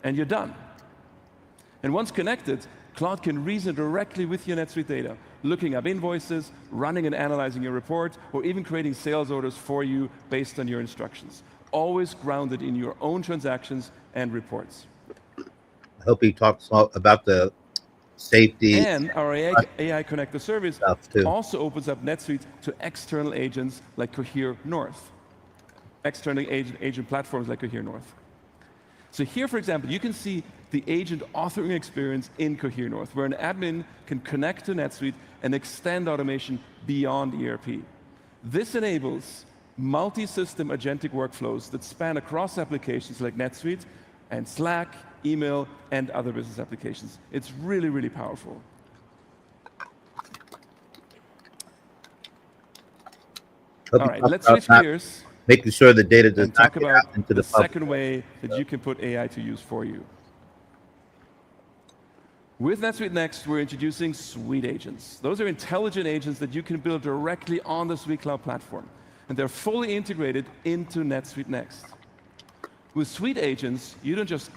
J: and you're done. And once connected, Claude can reason directly with your NetSuite data, looking up invoices, running and analyzing your report, or even creating sales orders for you based on your instructions, always grounded in your own transactions and reports.
A: I hope he talks about the safety.
J: And our AI Connector service also opens up NetSuite to external agents like Cohere North, external agent platforms like Cohere North. So here, for example, you can see the agent authoring experience in Cohere North, where an admin can connect to NetSuite and extend automation beyond ERP. This enables multi-system agentic workflows that span across applications like NetSuite and Slack, email, and other business applications. It's really, really powerful. All right, let's switch gears.
A: Making sure the data does
J: and talk
A: not get
J: about
A: out into
J: the
A: public.
J: second way that you can put AI to use for you. With NetSuite Next, we're introducing Suite agents. Those are intelligent agents that you can build directly on the Suite Cloud platform, and they're fully integrated into NetSuite Next. With Suite agents, you don't just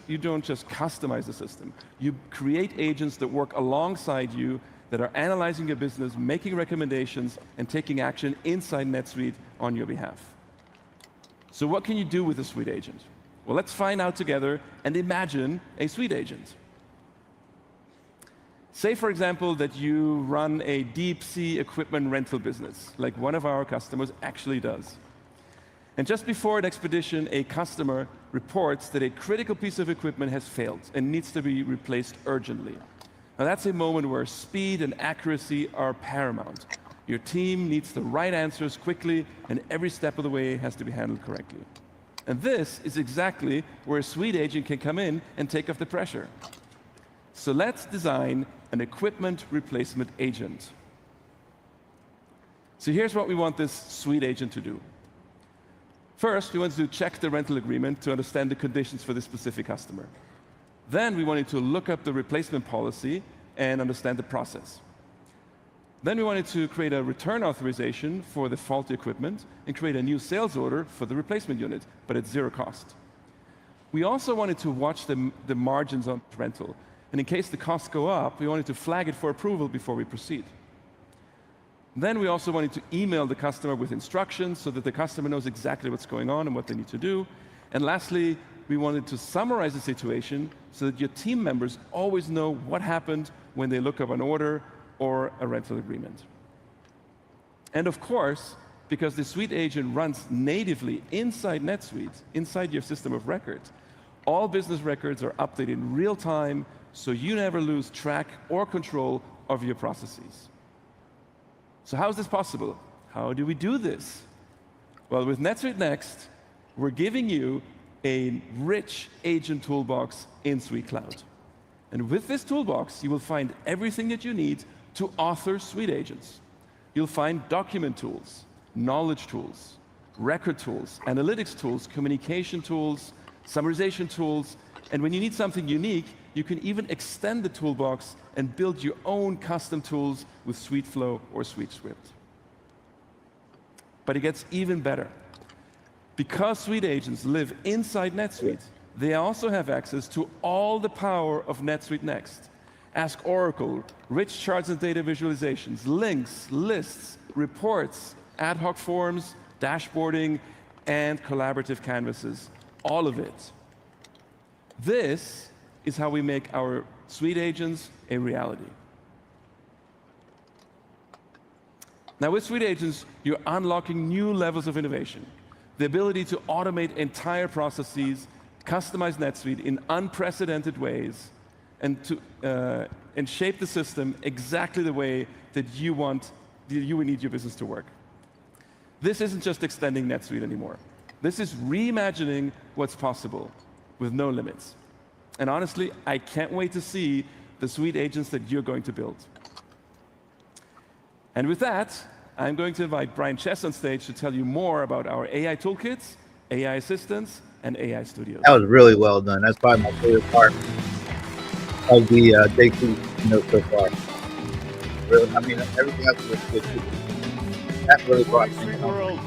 J: customize the system. You create agents that work alongside you, that are analyzing your business, making recommendations, and taking action inside NetSuite on your behalf. So what can you do with a Suite agent? Well, let's find out together and imagine a Suite agent. Say, for example, that you run a deep sea equipment rental business, like one of our customers actually does. And just before an expedition, a customer reports that a critical piece of equipment has failed and needs to be replaced urgently. Now, that's a moment where speed and accuracy are paramount. Your team needs the right answers quickly, and every step of the way has to be handled correctly. And this is exactly where a Suite agent can come in and take off the pressure. So let's design an equipment replacement agent. So here's what we want this Suite agent to do. First, we want to check the rental agreement to understand the conditions for this specific customer. Then we want it to look up the replacement policy and understand the process. Then we wanted to create a return authorization for the faulty equipment and create a new sales order for the replacement unit, but at zero cost. We also wanted to watch the margins on rental. And in case the costs go up, we wanted to flag it for approval before we proceed. Then we also wanted to email the customer with instructions so that the customer knows exactly what's going on and what they need to do. And lastly, we wanted to summarize the situation so that your team members always know what happened when they look up an order or a rental agreement. And of course, because the Suite agent runs natively inside NetSuite, inside your system of records, all business records are updated in real time, so you never lose track or control of your processes. So how is this possible? How do we do this? Well, with NetSuite Next, we're giving you a rich agent toolbox in Suite Cloud. And with this toolbox, you will find everything that you need to author Suite agents. You'll find document tools, knowledge tools, record tools, analytics tools, communication tools, summarization tools, and when you need something unique, you can even extend the toolbox and build your own custom tools with SuiteFlow or SuiteScript. But it gets even better. Because Suite agents live inside NetSuite, they also have access to all the power of NetSuite Next. Ask Oracle, rich charts and data visualizations, links, lists, reports, ad hoc forms, dashboarding, and collaborative canvases. All of it. This is how we make our Suite agents a reality. Now with Suite agents, you're unlocking new levels of innovation. The ability to automate entire processes, customize NetSuite in unprecedented ways, and shape the system exactly the way that you would need your business to work. This isn't just extending NetSuite anymore. This is reimagining what's possible with no limits. And honestly, I can't wait to see the Suite agents that you're going to build. And with that, I'm going to invite Brian Chess on stage to tell you more about our AI toolkits, AI assistants, and AI studios.
A: That was really well done. That's probably my favorite part of the day 2 keynote so far. Really, I mean, everything else was good too. That really brought me
K: SuiteWorld.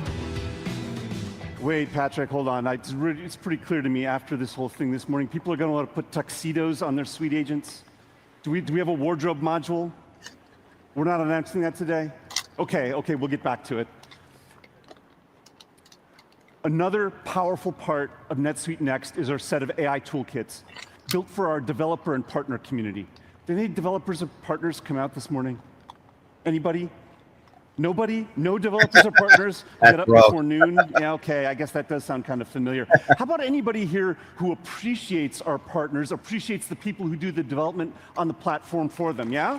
K: Wait, Patrick, hold on. It's pretty clear to me after this whole thing this morning, people are going to want to put tuxedos on their Suite agents. Do we have a wardrobe module? We're not announcing that today? Okay, we'll get back to it. Another powerful part of NetSuite Next is our set of AI toolkits built for our developer and partner community. Did any developers or partners come out this morning? Anybody? Nobody? No developers or partners get up before noon? Yeah, okay, I guess that does sound kind of familiar. How about anybody here who appreciates our partners, appreciates the people who do the development on the platform for them, yeah?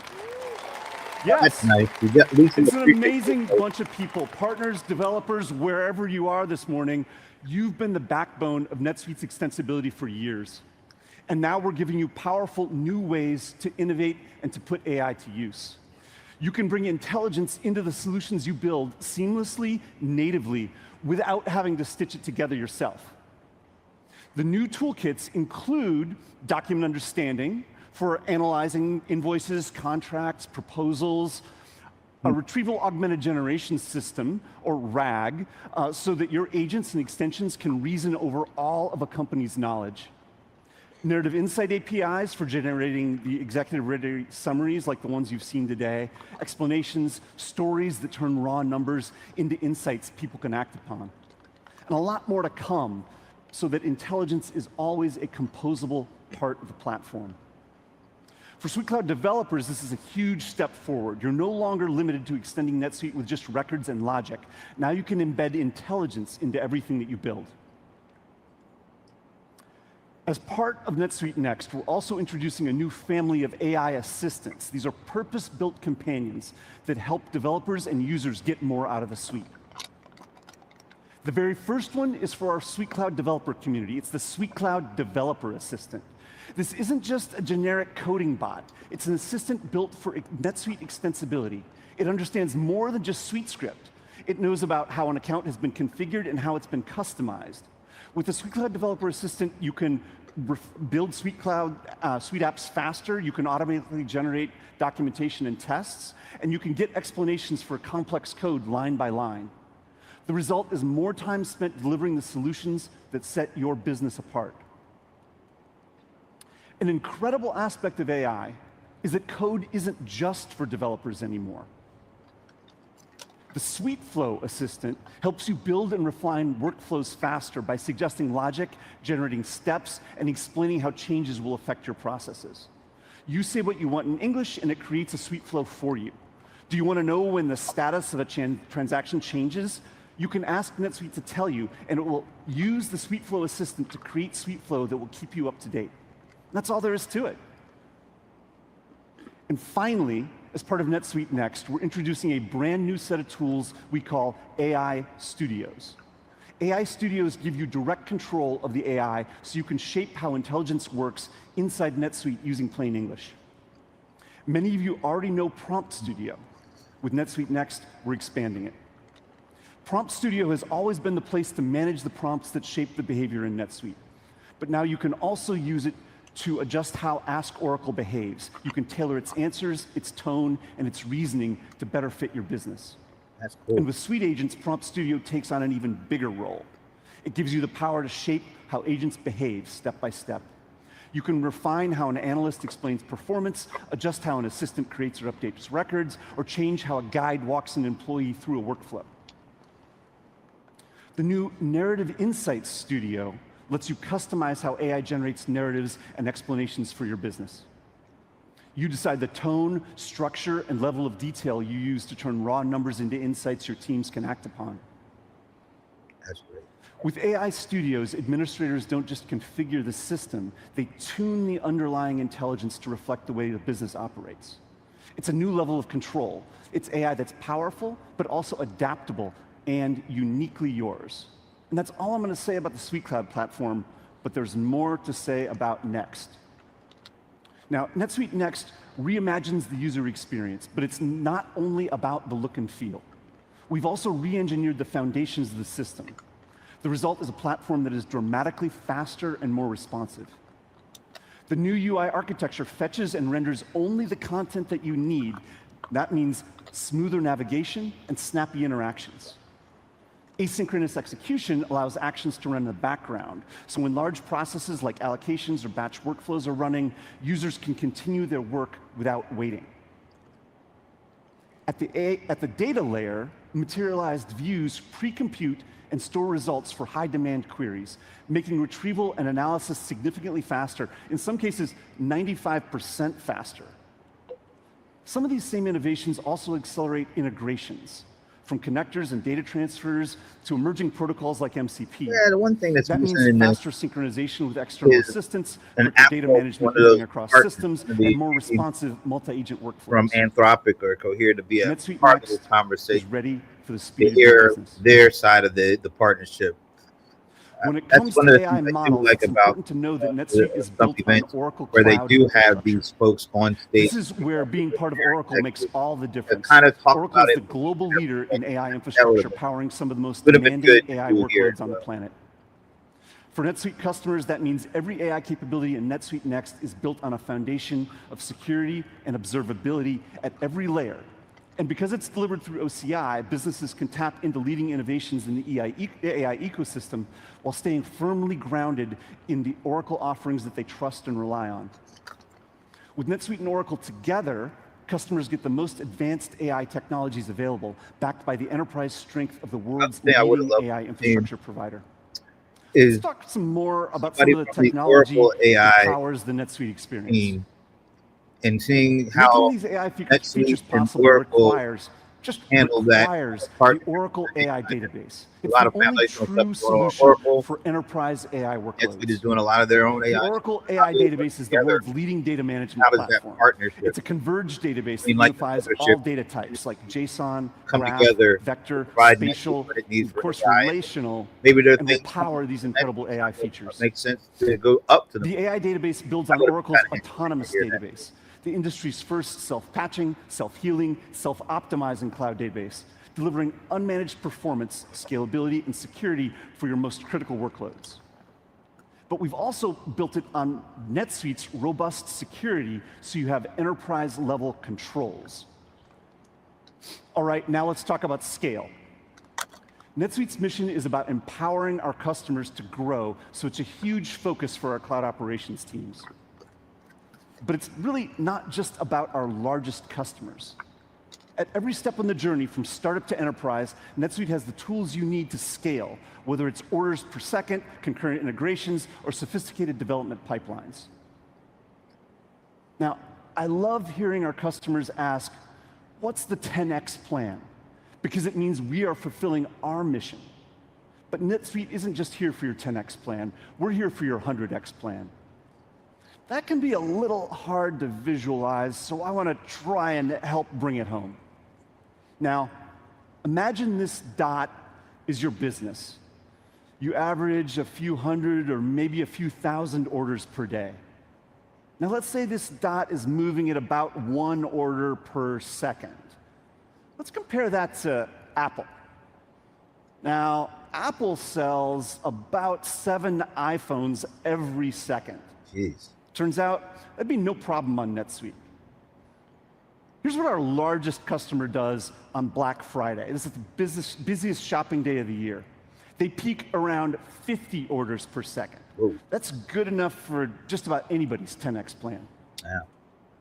K: Yes.
A: That's nice. It's
K: an amazing bunch of people, partners, developers, wherever you are this morning. You've been the backbone of NetSuite's extensibility for years. And now we're giving you powerful new ways to innovate and to put AI to use. You can bring intelligence into the solutions you build seamlessly, natively, without having to stitch it together yourself. The new toolkits include document understanding for analyzing invoices, contracts, proposals, a retrieval augmented generation system, or RAG, so that your agents and extensions can reason over all of a company's knowledge. Narrative insight APIs for generating the executive-ready summaries like the ones you've seen today, explanations, stories that turn raw numbers into insights people can act upon. And a lot more to come so that intelligence is always a composable part of the platform. For Suite Cloud developers, this is a huge step forward. You're no longer limited to extending NetSuite with just records and logic. Now you can embed intelligence into everything that you build. As part of NetSuite Next, we're also introducing a new family of AI assistants. These are purpose-built companions that help developers and users get more out of the suite. The very first one is for our Suite Cloud developer community. It's the Suite Cloud Developer Assistant. This isn't just a generic coding bot. It's an assistant built for NetSuite extensibility. It understands more than just SuiteScript. It knows about how an account has been configured and how it's been customized. With the Suite Cloud Developer Assistant, you can build Suite apps faster. You can automatically generate documentation and tests, and you can get explanations for complex code line by line. The result is more time spent delivering the solutions that set your business apart. An incredible aspect of AI is that code isn't just for developers anymore. The SuiteFlow assistant helps you build and refine workflows faster by suggesting logic, generating steps, and explaining how changes will affect your processes. You say what you want in English, and it creates a SuiteFlow for you. Do you want to know when the status of a transaction changes? You can ask NetSuite to tell you, and it will use the SuiteFlow assistant to create SuiteFlow that will keep you up to date. That's all there is to it. And finally, as part of NetSuite Next, we're introducing a brand new set of tools we call AI Studios. AI Studios give you direct control of the AI so you can shape how intelligence works inside NetSuite using plain English. Many of you already know Prompt Studio. With NetSuite Next, we're expanding it. Prompt Studio has always been the place to manage the prompts that shape the behavior in NetSuite. But now you can also use it to adjust how Ask Oracle behaves. You can tailor its answers, its tone, and its reasoning to better fit your business.
A: That's cool.
K: And with Suite Agents, Prompt Studio takes on an even bigger role. It gives you the power to shape how agents behave step by step. You can refine how an analyst explains performance, adjust how an assistant creates or updates records, or change how a guide walks an employee through a workflow. The new Narrative Insights Studio lets you customize how AI generates narratives and explanations for your business. You decide the tone, structure, and level of detail you use to turn raw numbers into insights your teams can act upon.
A: That's great.
K: With AI Studios, administrators don't just configure the system, they tune the underlying intelligence to reflect the way the business operates. It's a new level of control. It's AI that's powerful, but also adaptable and uniquely yours. And that's all I'm going to say about the Suite Cloud platform, but there's more to say about Next. Now, NetSuite Next reimagines the user experience, but it's not only about the look and feel. We've also re-engineered the foundations of the system. The result is a platform that is dramatically faster and more responsive. The new UI architecture fetches and renders only the content that you need. That means smoother navigation and snappy interactions. Asynchronous execution allows actions to run in the background. So when large processes like allocations or batch workflows are running, users can continue their work without waiting. At the data layer, materialized views pre-compute and store results for high-demand queries, making retrieval and analysis significantly faster, in some cases 95% faster. Some of these same innovations also accelerate integrations, from connectors and data transfers to emerging protocols like MCP.
A: Yeah, the one thing that's
K: that means
A: missing in this
K: faster synchronization with external assistants,
A: an
K: quicker data
A: Apple,
K: management
A: one of those
K: moving across
A: partners
K: systems,
A: to be
K: and more responsive multi-agent workflows.
A: from Anthropic or Cohere to be a
K: NetSuite
A: part of
K: Next
A: this conversation.
K: is ready for the
A: To
K: speed of your
A: hear
K: business.
A: their side of the partnership.
K: When it
A: That's
K: comes
A: one of
K: to
A: the
K: AI
A: things I do
K: models,
A: like
K: it's
A: about
K: important to know that NetSuite is
A: some
K: built on
A: events
K: Oracle
A: where they
K: Cloud
A: do have
K: infrastructure.
A: these folks on stage.
K: This is where being part of Oracle makes all the difference.
A: kind of talk
K: Oracle
A: about
K: is
A: it
K: the global leader in AI
A: That
K: infrastructure,
A: would've
K: powering some of the most
A: been
K: demanding
A: good
K: AI
A: to hear
K: workloads on the
A: as well.
K: planet. For NetSuite customers, that means every AI capability in NetSuite Next is built on a foundation of security and observability at every layer. And because it's delivered through OCI, businesses can tap into leading innovations in the AI ecosystem while staying firmly grounded in the Oracle offerings that they trust and rely on. With NetSuite and Oracle together, customers get the most advanced AI technologies available, backed by the enterprise strength of the world's leading AI infrastructure provider. Let's talk some more about some of the technology that powers the NetSuite experience.
A: And seeing how
K: Making these AI features
A: NetSuite and
K: possible
A: Oracle
K: handle
A: that
K: the Oracle AI database.
A: a
K: It's
A: lot
K: the
A: of
K: only
A: foundational
K: true
A: stuff going on.
K: solution
A: Oracle
K: for enterprise AI workloads.
A: NetSuite is doing a lot of their own AI.
K: The Oracle AI database is the world's leading data management
A: How does that
K: platform.
A: partnership
K: It's a converged database that
A: between, like,
K: unifies
A: the
K: all
A: partnership
K: data types like JSON,
A: come
K: graph,
A: together,
K: vector,
A: provide
K: spatial,
A: NetSuite what it
K: and
A: needs
K: of
A: for
K: course
A: AI.
K: relational,
A: Maybe there are
K: and will
A: things
K: power these incredible AI features.
A: makes sense to go up to them.
K: The AI database builds on Oracle's autonomous database, the industry's first self-patching, self-healing, self-optimizing cloud database, delivering unmanaged performance, scalability, and security for your most critical workloads. but we've also built it on NetSuite's robust security so you have enterprise-level controls. All right, now let's talk about scale. NetSuite's mission is about empowering our customers to grow, so it's a huge focus for our cloud operations teams. But it's really not just about our largest customers. At every step on the journey, from startup to enterprise, NetSuite has the tools you need to scale, whether it's orders per second, concurrent integrations, or sophisticated development pipelines. Now, I love hearing our customers ask, what's the 10x plan? Because it means we are fulfilling our mission. But NetSuite isn't just here for your 10x plan. We're here for your 100x plan. That can be a little hard to visualize, so I want to try and help bring it home. Now, imagine this dot is your business. You average a few hundred or maybe a few thousand orders per day. Now, let's say this dot is moving at about 1 order per second. Let's compare that to Apple. Now, Apple sells about 7 iPhones every second.
A: Jeez.
K: Turns out that'd be no problem on NetSuite. Here's what our largest customer does on Black Friday. This is the busiest shopping day of the year. They peak around 50 orders per second.
A: Whoa.
K: That's good enough for just about anybody's 10x plan.
A: Yeah.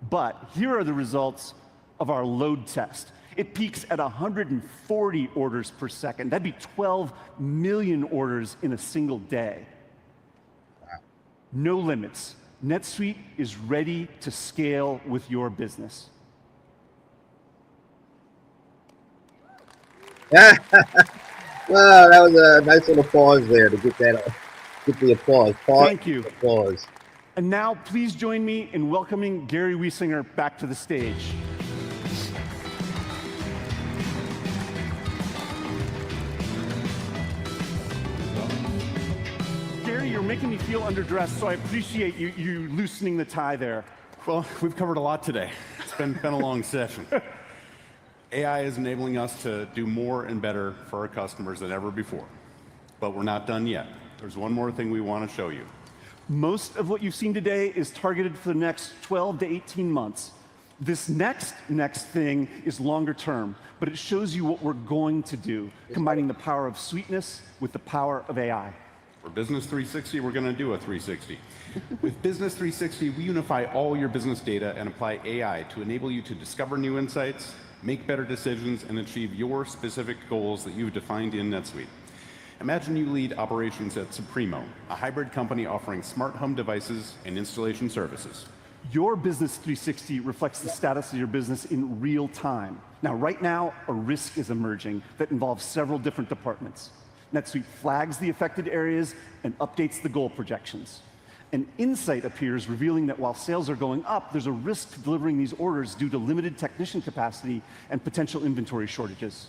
K: But here are the results of our load test. It peaks at 140 orders per second. That'd be 12 million orders in a single day.
A: Wow.
K: No limits. NetSuite is ready to scale with your business.
A: Wow, that was a nice little pause there to get the applause.
K: Thank you.
A: Applause.
K: And now, please join me in welcoming Gary Wiesinger back to the stage. Gary, you're making me feel underdressed, so I appreciate you loosening the tie there.
C: Well, we've covered a lot today. It's been a long session. AI is enabling us to do more and better for our customers than ever before. But we're not done yet. There's one more thing we want to show you.
K: Most of what you've seen today is targeted for the next 12 to 18 months. This next thing is longer term, but it shows you what we're going to do, combining the power of sweetness with the power of AI.
C: For Business 360, we're going to do a 360. With Business 360, we unify all your business data and apply AI to enable you to discover new insights, make better decisions, and achieve your specific goals that you've defined in NetSuite. Imagine you lead operations at Supremo, a hybrid company offering smart home devices and installation services.
K: Your Business 360 reflects the status of your business in real time. Now, right now, a risk is emerging that involves several different departments. NetSuite flags the affected areas and updates the goal projections. An insight appears revealing that while sales are going up, there's a risk to delivering these orders due to limited technician capacity and potential inventory shortages.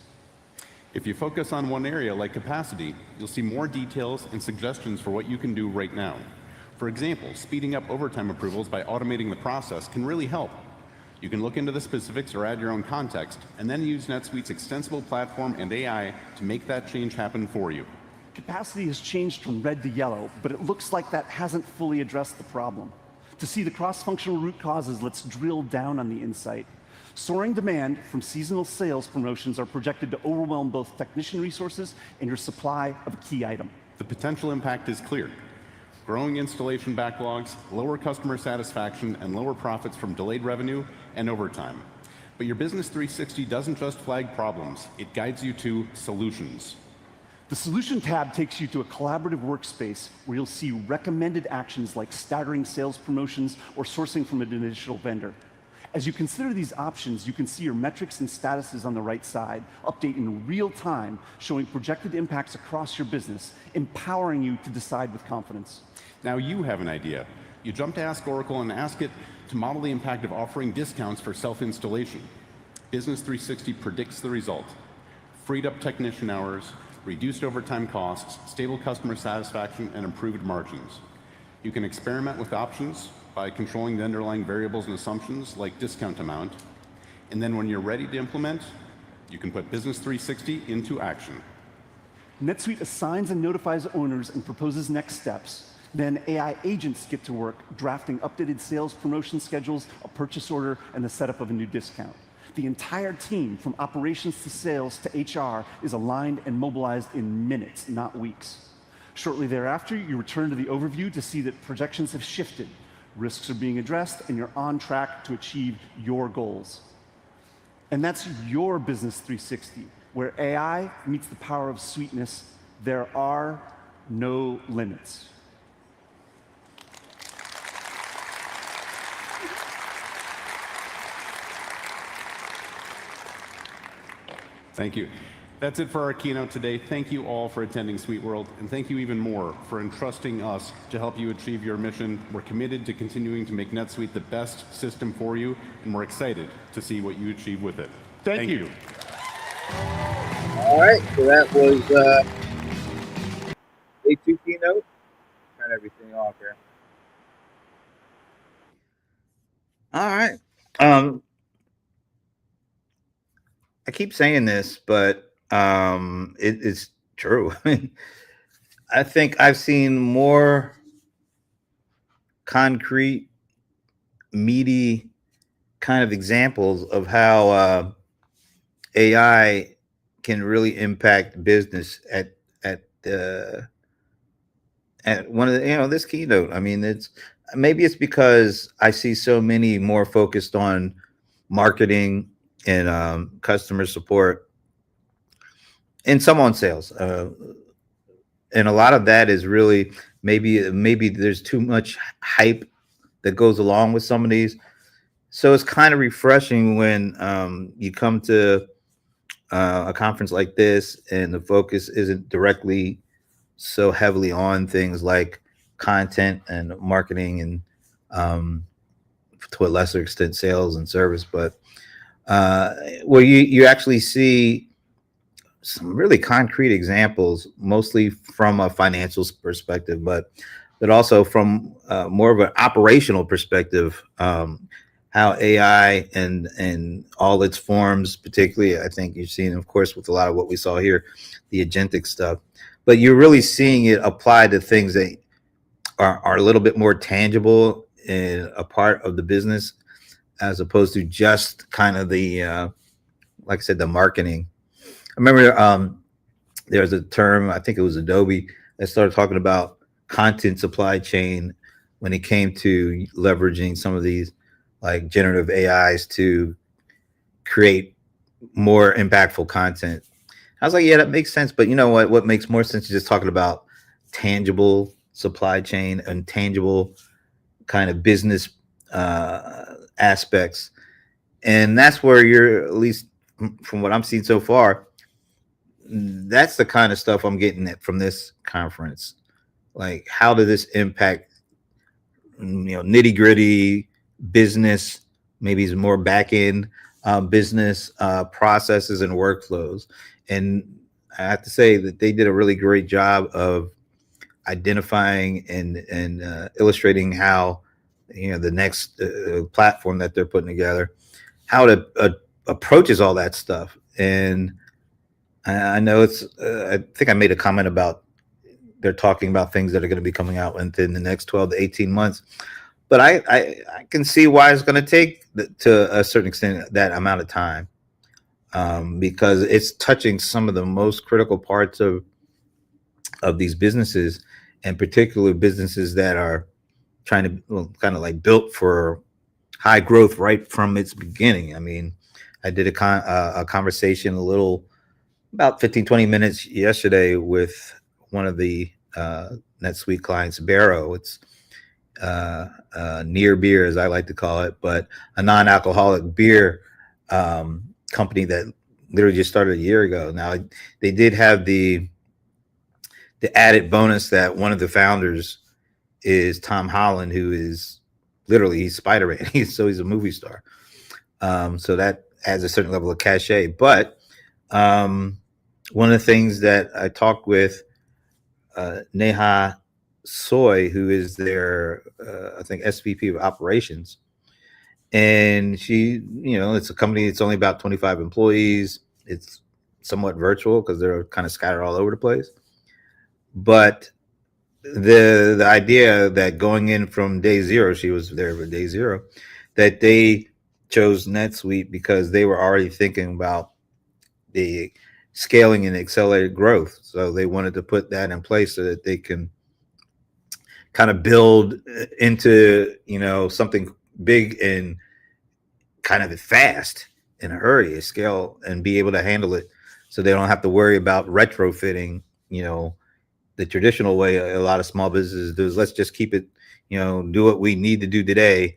C: If you focus on one area like capacity, you'll see more details and suggestions for what you can do right now. For example, speeding up overtime approvals by automating the process can really help. You can look into the specifics or add your own context, and then use NetSuite's extensible platform and AI to make that change happen for you.
K: Capacity has changed from red to yellow, but it looks like that hasn't fully addressed the problem. To see the cross-functional root causes, let's drill down on the insight. Soaring demand from seasonal sales promotions are projected to overwhelm both technician resources and your supply of a key item.
C: The potential impact is clear. Growing installation backlogs, lower customer satisfaction, and lower profits from delayed revenue and overtime. But your Business 360 doesn't just flag problems, it guides you to solutions.
K: The Solution tab takes you to a collaborative workspace where you'll see recommended actions like staggering sales promotions or sourcing from an additional vendor. As you consider these options, you can see your metrics and statuses on the right side, update in real time, showing projected impacts across your business, empowering you to decide with confidence.
C: Now you have an idea. You jump to Ask Oracle and ask it to model the impact of offering discounts for self-installation. Business 360 predicts the result. Freed up technician hours, reduced overtime costs, stable customer satisfaction, and improved margins. You can experiment with options by controlling the underlying variables and assumptions like discount amount. And then when you're ready to implement, you can put Business 360 into action.
K: NetSuite assigns and notifies owners and proposes next steps. Then AI agents get to work drafting updated sales promotion schedules, a purchase order, and the setup of a new discount. The entire team, from operations to sales to HR, is aligned and mobilized in minutes, not weeks. Shortly thereafter, you return to the overview to see that projections have shifted, risks are being addressed, and you're on track to achieve your goals. And that's your Business 360, where AI meets the power of sweetness. There are no limits.
C: Thank you. That's it for our keynote today. Thank you all for attending SuiteWorld, and thank you even more for entrusting us to help you achieve your mission. We're committed to continuing to make NetSuite the best system for you, and we're excited to see what you achieve with it. Thank you.
A: All right, so that was day 2 keynote. Turn everything off here. All right. I keep saying this, but it is true. I think I've seen more concrete, meaty kind of examples of how AI can really impact business at one of the, this keynote. I mean, it's because I see so many more focused on marketing and customer support, and some on sales, and a lot of that is really maybe there's too much hype that goes along with some of these. So it's kind of refreshing when you come to a conference like this and the focus isn't directly so heavily on things like content and marketing and to a lesser extent sales and service, but where you actually see some really concrete examples, mostly from a financial perspective, but also from more of an operational perspective, how AI and all its forms, particularly, I think you've seen, of course, with a lot of what we saw here, the agentic stuff, but you're really seeing it apply to things that are a little bit more tangible and a part of the business, as opposed to just kind of the, like I said, the marketing. I remember there was a term, I think it was Adobe, that started talking about content supply chain when it came to leveraging some of these like generative AIs to create more impactful content. I was like, yeah, that makes sense. But you know what makes more sense is just talking about tangible supply chain and tangible kind of business aspects. And that's where you're, at least from what I'm seeing so far, that's the kind of stuff I'm getting at from this conference. Like, how does this impact, nitty gritty business, maybe it's more back end business processes and workflows. And I have to say that they did a really great job of identifying and illustrating how, the next platform that they're putting together, how it approaches all that stuff. And I know I think I made a comment about they're talking about things that are going to be coming out within the next 12 to 18 months. But I can see why it's going to take to a certain extent that amount of time, because it's touching some of the most critical parts of these businesses, and particularly businesses that are trying to kind of like built for high growth right from its beginning. I mean, I did a conversation about 15, 20 minutes yesterday with one of the NetSuite clients, Barrow. It's near beer, as I like to call it, but a non-alcoholic beer company that literally just started a year ago. Now, they did have the added bonus that one of the founders is Tom Holland, who is literally, he's Spider-Man. He's a movie star. So that adds a certain level of cachet. But one of the things that I talked with Neha Soy, who is their, I think, SVP of operations. And she, it's a company that's only about 25 employees. It's somewhat virtual because they're kind of scattered all over the place. But the idea that going in from day zero, she was there for day zero, that they chose NetSuite because they were already thinking about the scaling and accelerated growth. So they wanted to put that in place so that they can kind of build into, something big and kind of fast in a hurry, a scale, and be able to handle it so they don't have to worry about retrofitting, the traditional way a lot of small businesses do is let's just keep it, do what we need to do today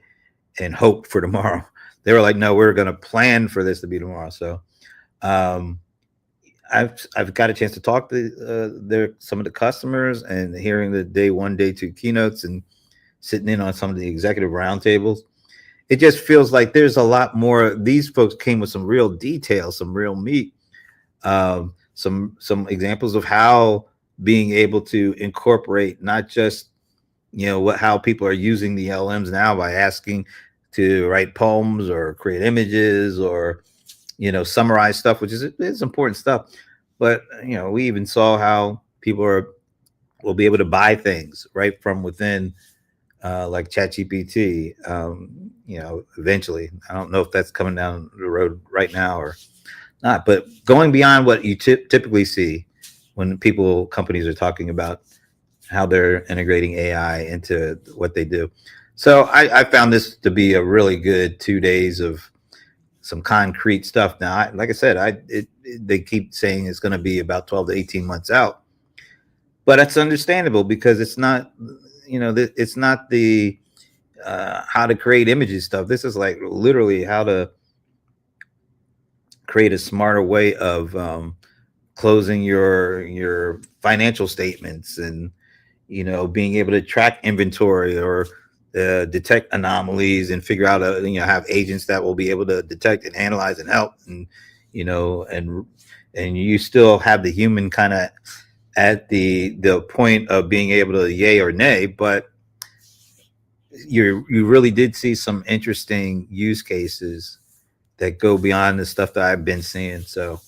A: and hope for tomorrow. They were like, no, we're going to plan for this to be tomorrow. So I've got a chance to talk to some of the customers and hearing the day one, day two keynotes and sitting in on some of the executive roundtables. It just feels like there's a lot more. These folks came with some real details, some real meat, some examples of how being able to incorporate not just how people are using the LMs now by asking to write poems or create images or summarize stuff, which is important stuff. But we even saw how people will be able to buy things right from within, like ChatGPT. Eventually, I don't know if that's coming down the road right now or not. But going beyond what you typically see when companies are talking about how they're integrating AI into what they do. So I found this to be a really good 2 days of some concrete stuff. Now, like I said, they keep saying it's going to be about 12 to 18 months out, but that's understandable because it's not, it's not the how to create images stuff. This is like literally how to create a smarter way of closing your financial statements and being able to track inventory or detect anomalies and figure out have agents that will be able to detect and analyze and help, and and you still have the human kind of at the point of being able to yay or nay, but you really did see some interesting use cases that go beyond the stuff that I've been seeing. So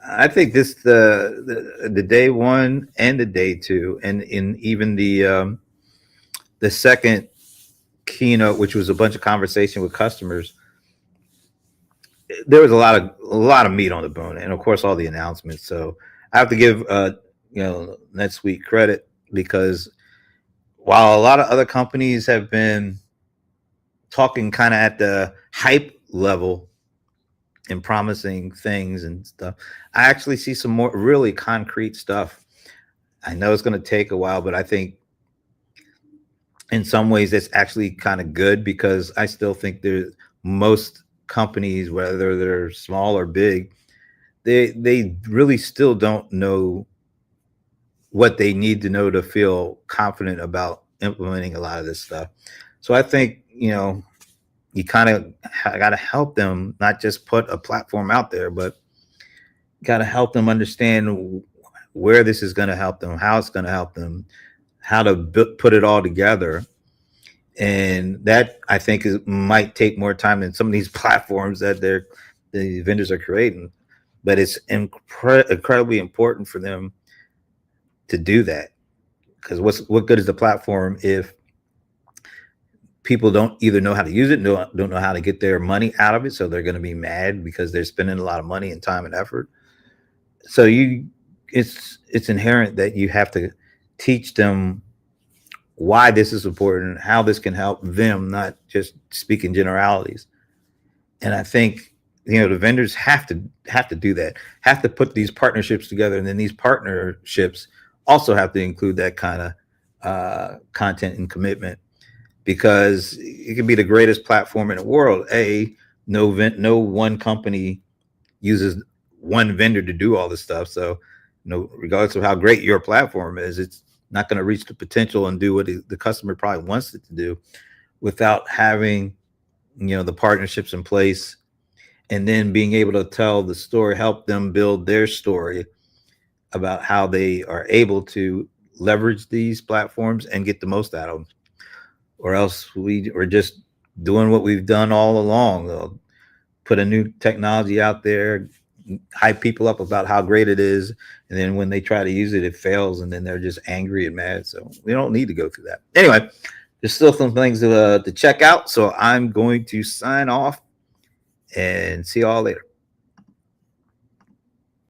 A: I think this the day one and the day two, and in even the second keynote, which was a bunch of conversation with customers, there was a lot of meat on the bone, and of course all the announcements. So I have to give NetSuite credit, because while a lot of other companies have been talking kind of at the hype level and promising things and stuff, I actually see some more really concrete stuff. I know it's going to take a while, but I think in some ways it's actually kind of good, because I still think most companies, whether they're small or big, they really still don't know what they need to know to feel confident about implementing a lot of this stuff. So I think, you kind of got to help them, not just put a platform out there, but got to help them understand where this is going to help them, how it's going to help them, how to put it all together. And that, I think, might take more time than some of these platforms that the vendors are creating. But it's incredibly important for them to do that, because what good is the platform if people don't either know how to use it, don't know how to get their money out of it? So they're going to be mad because they're spending a lot of money and time and effort. So it's inherent that you have to teach them why this is important, how this can help them, not just speak in generalities. And I think the vendors have to do that, have to put these partnerships together, and then these partnerships also have to include that kind of content and commitment, because it can be the greatest platform in the world. No one company uses one vendor to do all this stuff. So, regardless of how great your platform is, it's not going to reach the potential and do what the customer probably wants it to do without having, the partnerships in place, and then being able to tell the story, help them build their story about how they are able to leverage these platforms and get the most out of them. Or else we are just doing what we've done all along. They'll put a new technology out there, hype people up about how great it is, and then when they try to use it, it fails, and then they're just angry and mad. So we don't need to go through that. Anyway, there's still some things to check out. So I'm going to sign off and see y'all later.